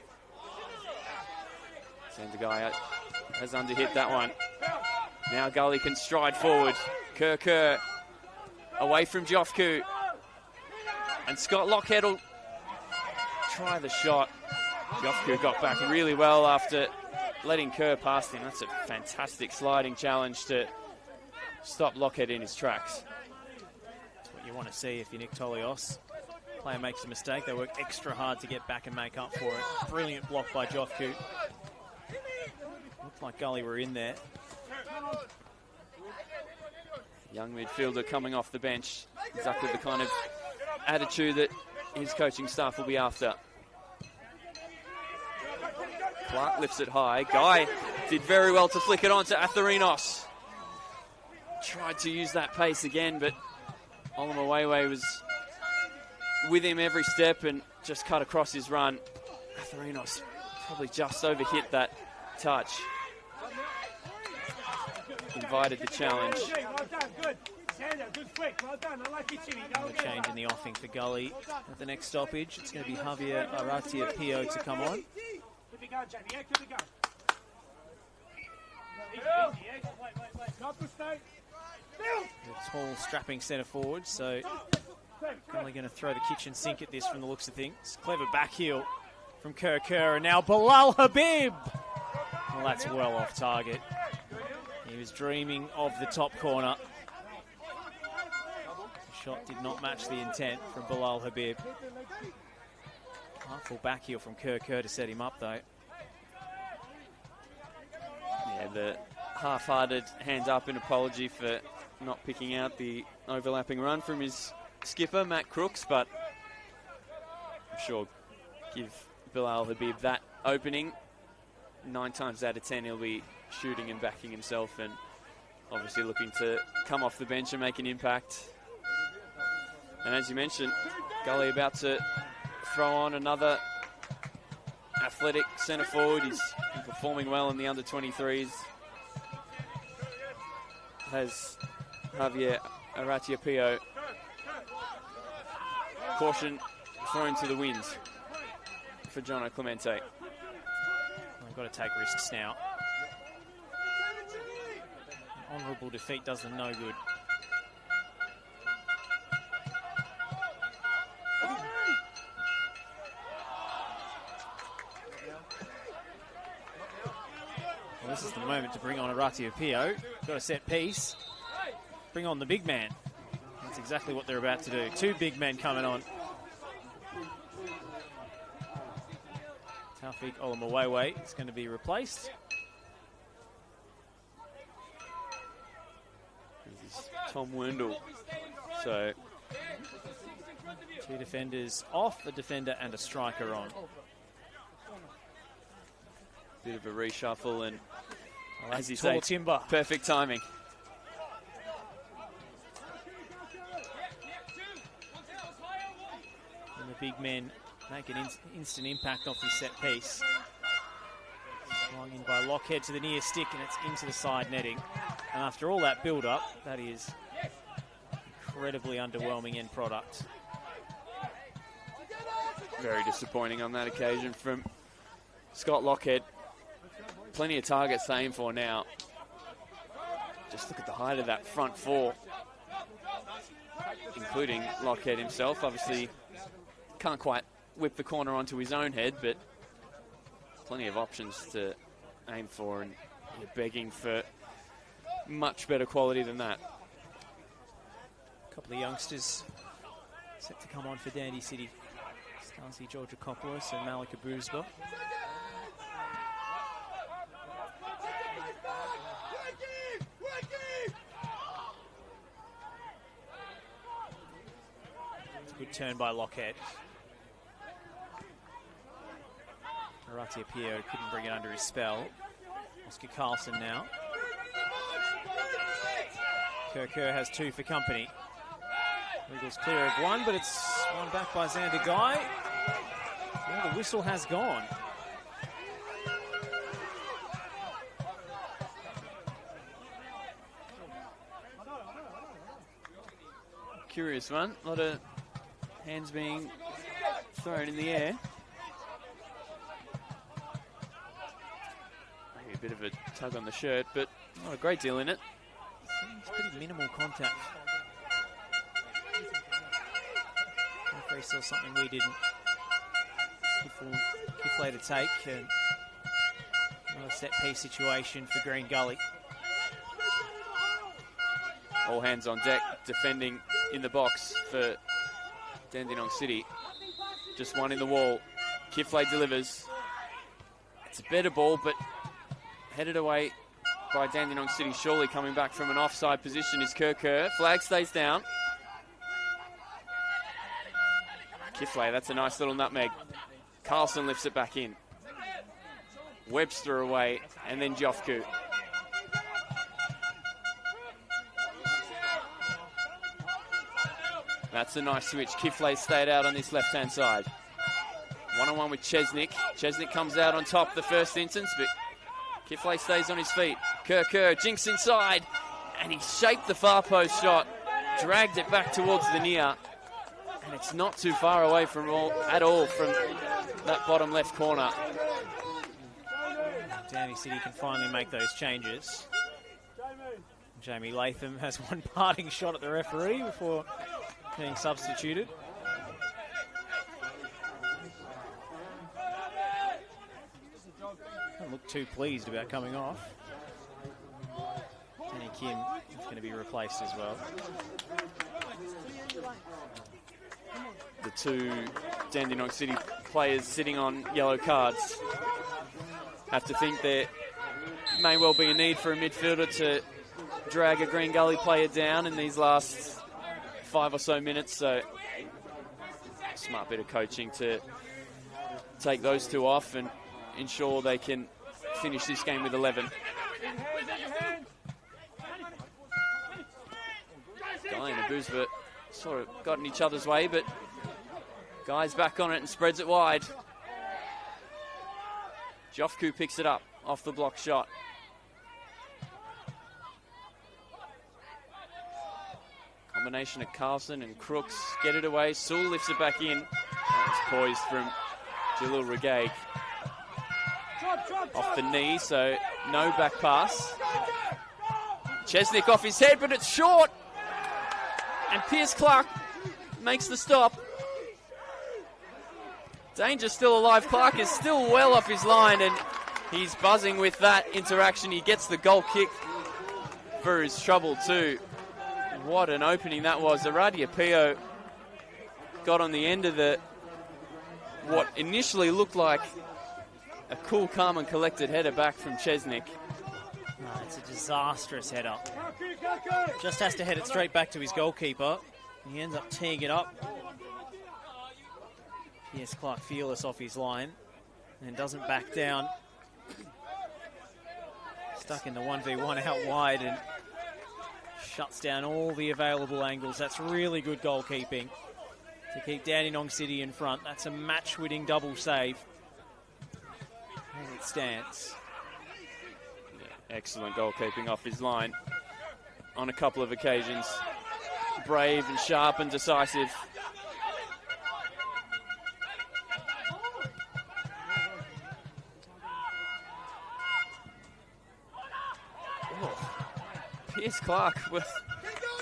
Centre guy has underhit that one. Now Gully can stride forward. Kerr away from Jofku. And Scott Lockhead will try the shot. Jofku got back really well after letting Kerr past him. That's a fantastic sliding challenge to stop Lockhead in his tracks. That's what you want to see if you're Nick Tolios. Player makes a mistake, they work extra hard to get back and make up for it. Brilliant block by Jofku. Looked like Gully were in there. Young midfielder coming off the bench. Exactly the kind of attitude that his coaching staff will be after. Clark lifts it high. Guy did very well to flick it on to Atherinos. Tried to use that pace again, but Olamawewe was with him every step and just cut across his run. Atherinos probably just overhit that touch. Invited the challenge. A change in the offing for Gully at the next stoppage. It's going to be Javier Aratia Pio to come on. The tall, strapping centre forward, so Gully going to throw the kitchen sink at this from the looks of things. Clever back heel from Kerr, and now Bilal Habib. Well, that's well off target. He was dreaming of the top corner. The shot did not match the intent from Bilal Habib. Artful back heel from Kerr to set him up, though. Yeah, the half-hearted hands up in apology for not picking out the overlapping run from his skipper, Matt Crooks, but I'm sure give Bilal Habib that opening. 9 times out of 10 he'll be shooting and backing himself, and obviously looking to come off the bench and make an impact. And as you mentioned, Gully about to throw on another athletic centre forward. He's been performing well in the under-23s. Has Javier Aratia Pio. Caution thrown to the winds for Jono Clemente. We've got to take risks now. An honourable defeat does them no good. Well, this is the moment to bring on Aratia Pio. Got a set piece. Bring on the big man. That's exactly what they're about to do. 2 big men coming on. Taufik Olamawewe is going to be replaced. This is Tom Wendell. So 2 defenders off, a defender and a striker on. Bit of a reshuffle, and Well, as you tall say, timber. perfect timing. And the big men make an instant impact off this set piece. Swung in by Lockhead to the near stick, and it's into the side netting. And after all that build-up, that is incredibly underwhelming end product. Very disappointing on that occasion from Scott Lockhead. Plenty of targets to aim for now. Just look at the height of that front four, including Lockhead himself. Obviously, can't quite whip the corner onto his own head, but plenty of options to aim for, and you're begging for much better quality than that. A couple of youngsters set to come on for Dandy City. Stasi Georgakopoulos and Malika Bouzba. It's a good turn by Lockhead. Aratia Pierre couldn't bring it under his spell. Oscar Carlson now. Kerr has 2 for company. Eagles clear of 1, but it's won back by Xander Guy. Well, the whistle has gone. Curious one. A lot of hands being thrown in the air. Maybe a bit of a tug on the shirt, but not a great deal in it. Seems pretty minimal contact. Referee saw something we didn't. Kiflay to take. Another set piece situation for Green Gully. All hands on deck, defending in the box for Dandenong City. Just one in the wall. Kiflay delivers. It's a better ball, but headed away by Dandenong City. Surely coming back from an offside position is Kerr. Flag stays down. Kiflay, that's a nice little nutmeg. Carlson lifts it back in. Webster away, and then Jofku. That's a nice switch. Kiflay stayed out on this left-hand side. One-on-one with Chesnick. Chesnick comes out on top the first instance, but Kiflay stays on his feet. Kerr jinks inside, and he shaped the far post shot, dragged it back towards the near, and it's not too far away from at all from that bottom left corner. Dandy City can finally make those changes. Jamie Latham has one parting shot at the referee before being substituted. Doesn't look too pleased about coming off. Danny Kim is going to be replaced as well. The 2 Dandenong City players sitting on yellow cards have to think there may well be a need for a midfielder to drag a Green Gully player down in these last 5 or so minutes, so smart bit of coaching to take those 2 off and ensure they can finish this game with 11. Guy and Bouzba sort of got in each other's way, but Guy's back on it and spreads it wide. Jofku picks it up off the block shot. Combination of Carlson and Crooks get it away. Sewell lifts it back in. It's poised from Jalil Regaig. Off the knee, so no back pass. Chesnick off his head, but it's short. And Pierce Clark makes the stop. Danger still alive. Clark is still well off his line, and he's buzzing with that interaction. He gets the goal kick for his trouble too. What an opening that was. Aradia Pio got on the end of what initially looked like a cool, calm and collected header back from Chesnick. Oh, it's a disastrous header. Just has to head it straight back to his goalkeeper. He ends up teeing it up. Yes, Clark fearless off his line and doesn't back down. Stuck in the 1v1 out wide and shuts down all the available angles. That's really good goalkeeping to keep Dandenong City in front. That's a match-winning double save as it stands. Yeah, excellent goalkeeping off his line on a couple of occasions. Brave and sharp and decisive. Pierce Clark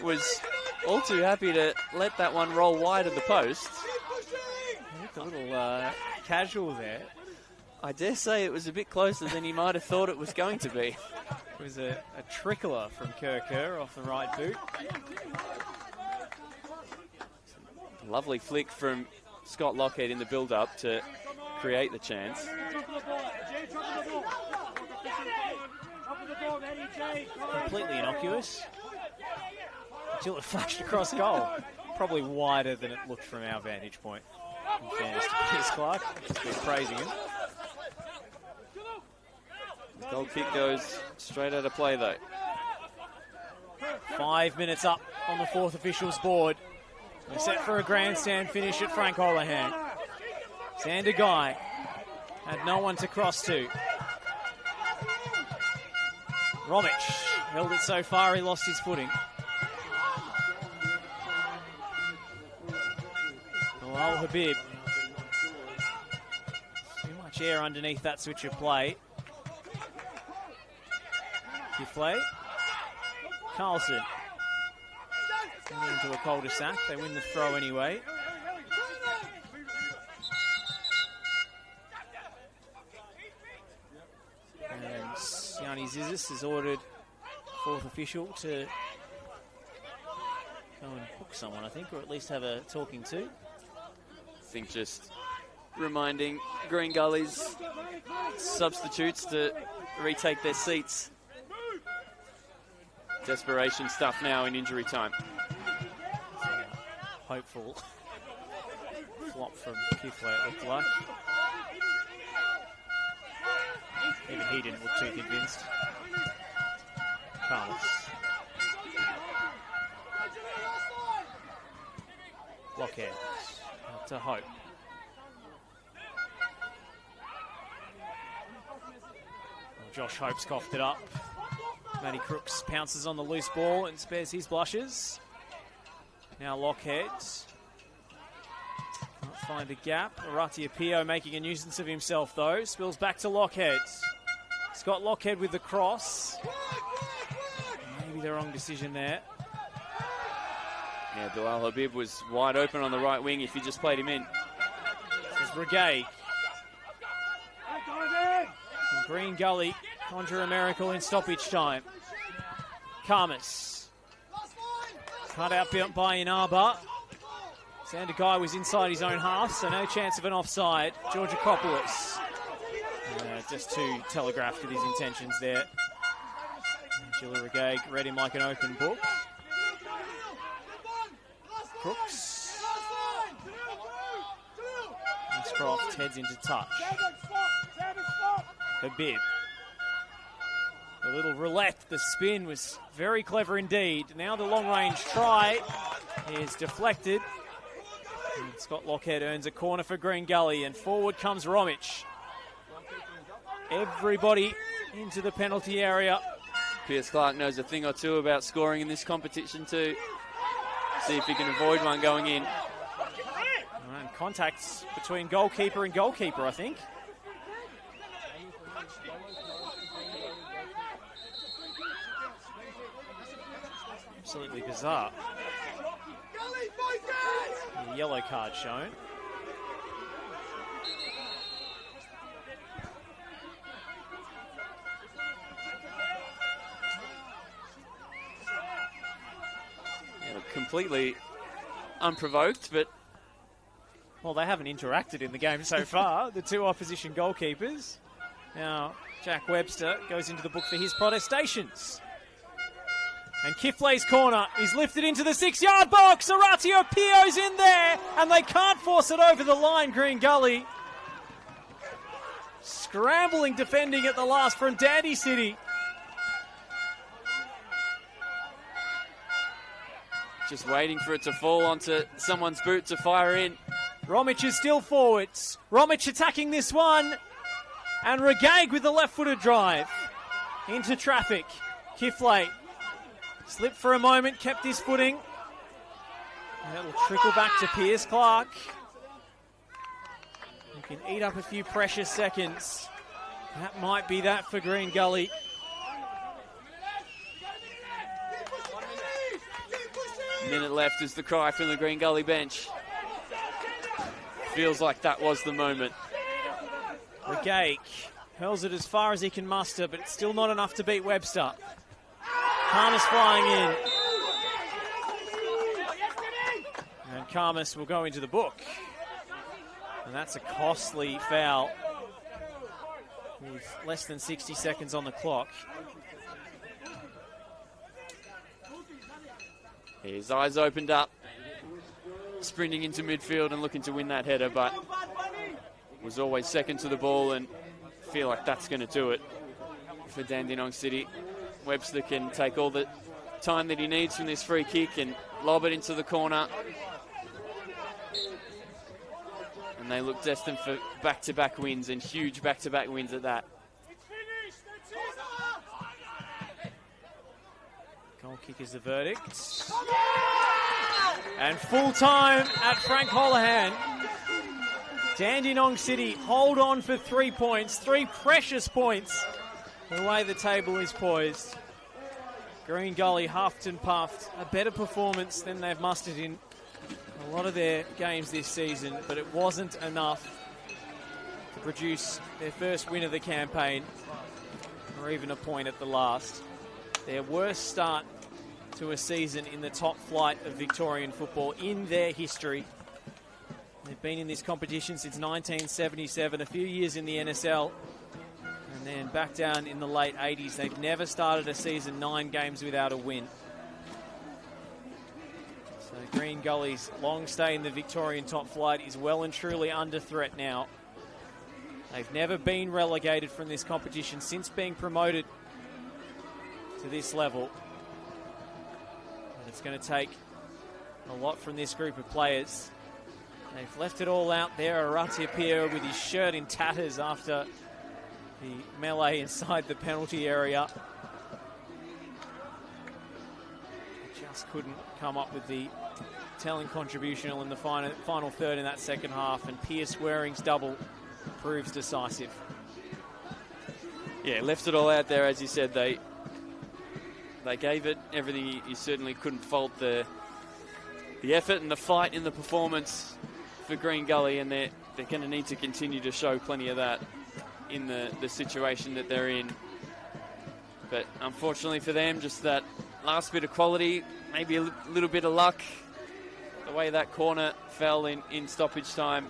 was all too happy to let that one roll wide of the post. A little casual there. I dare say it was a bit closer than he might have thought it was going to be. It was a trickler from Kerr off the right boot. Lovely flick from Scott Lockhead in the build-up to create the chance. Completely innocuous. Until it flashed across goal. Probably wider than it looked from our vantage point. In fairness to Pierce Clark. Just been praising him. The goal kick goes straight out of play though. 5 minutes up on the fourth official's board. We're set for a grandstand finish at Frank Holohan. Sander Guy had no one to cross to. Romic held it so far he lost his footing. Al Habib. Too much air underneath that switch of play. Giflay. Carlson. Into a cul-de-sac. They win the throw anyway. And Yanni Zizis has ordered fourth official to go and hook someone, I think, or at least have a talking to. I think just reminding Green Gully's substitutes to retake their seats. Desperation stuff now in injury time. Hopeful flop from Giflay, it looked like. Even he didn't look too convinced. Carlos. Lockhead. Up to Hope. Well, Josh Hope's coughed it up. Matty Crooks pounces on the loose ball and spares his blushes. Now Lockhead. Can't find a gap. Arati Apio making a nuisance of himself though. Spills back to Lockhead. Scott Lockhead with the cross. Maybe the wrong decision there. Yeah, Bilal Habib was wide open on the right wing if he just played him in. This is Regay. And Green Gully conjure a miracle in stoppage time. Karmas. Cut out by Inaba. Sander Guy was inside his own half, so no chance of an offside. Georgakopoulos. Just too telegraphed with his intentions there. Gilla Regay read him like an open book. Crooks. Croft heads into touch. Habib. A little roulette. The spin was very clever indeed. Now the long-range try is deflected. And Scott Lockhead earns a corner for Green Gully, and forward comes Romic. Everybody into the penalty area. Pierce Clark knows a thing or two about scoring in this competition too. See if he can avoid one going in. And contacts between goalkeeper and goalkeeper, I think. Absolutely bizarre. The yellow card shown. Completely unprovoked, but... Well, they haven't interacted in the game so far, the two opposition goalkeepers. Now, Jack Webster goes into the book for his protestations. And Kifley's corner is lifted into the 6-yard box. Aratio Pio's in there, and they can't force it over the line, Green Gully. Scrambling defending at the last from Dandy City. Just waiting for it to fall onto someone's boot to fire in. Romic is still forwards. Romic attacking this one. And Regag with the left-footed drive. Into traffic. Kifley slipped for a moment, kept his footing. And that'll trickle back to Pierce Clark. He can eat up a few precious seconds. That might be that for Green Gully. Minute left is the cry from the Green Gully bench. Feels like that was the moment. Regate hurls it as far as he can muster, but it's still not enough to beat Webster. Karmas flying in. And Karmas will go into the book. And that's a costly foul with less than 60 seconds on the clock. His eyes opened up, sprinting into midfield and looking to win that header, but was always second to the ball, and feel like that's going to do it for Dandenong City. Webster can take all the time that he needs from this free kick and lob it into the corner. And they look destined for back-to-back wins, and huge back-to-back wins at that. Goal kick is the verdict. And full time at Frank Holohan. Dandenong City hold on for 3 points, 3 precious points, the way the table is poised. Green Gully huffed and puffed, a better performance than they've mustered in a lot of their games this season, but it wasn't enough to produce their first win of the campaign, or even a point at the last. Their worst start to a season in the top flight of Victorian football in their history. They've been in this competition since 1977, a few years in the NSL, and then back down in the late 80s. They've never started a season 9 games without a win. So Green Gully's long stay in the Victorian top flight is well and truly under threat now. They've never been relegated from this competition since being promoted to this level. And it's going to take a lot from this group of players. They've left it all out there. Aratia Pierre with his shirt in tatters after the melee inside the penalty area. Just couldn't come up with the telling contribution in the final third in that second half, and Pierce Waring's double proves decisive. Yeah, left it all out there, as you said. They gave it everything. You certainly couldn't fault the effort and the fight in the performance for Green Gully, and they're going to need to continue to show plenty of that in the situation that they're in. But unfortunately for them, just that last bit of quality, maybe a little bit of luck, the way that corner fell in stoppage time.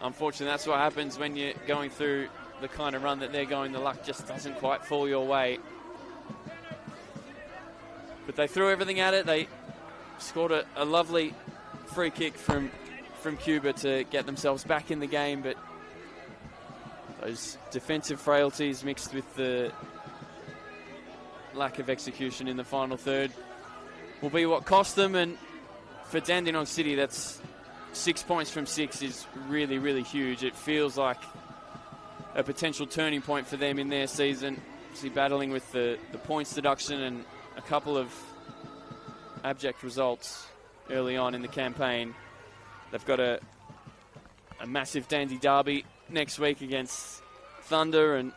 Unfortunately, that's what happens when you're going through the kind of run that they're going. The luck just doesn't quite fall your way. But they threw everything at it. They scored a lovely free kick from Cuba to get themselves back in the game, but those defensive frailties mixed with the lack of execution in the final third will be what cost them. And for Dandenong City, that's 6 points from 6 is really, really huge. It feels like a potential turning point for them in their season. Obviously battling with the points deduction and a couple of abject results early on in the campaign. They've got a massive Dandy derby next week against Thunder, and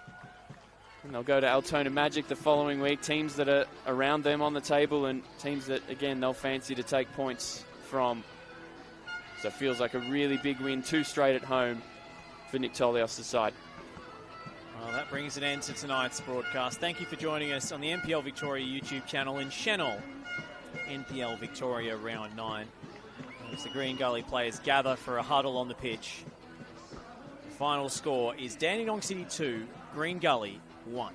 they'll go to Altona Magic the following week. Teams that are around them on the table, and teams that, again, they'll fancy to take points from. So it feels like a really big win, 2 straight at home for Nick Tolios' side. Well, that brings an end to tonight's broadcast. Thank you for joining us on the NPL Victoria YouTube channel in Senol NPL Victoria Round 9. As the Green Gully players gather for a huddle on the pitch. The final score is Dandenong City 2, Green Gully 1.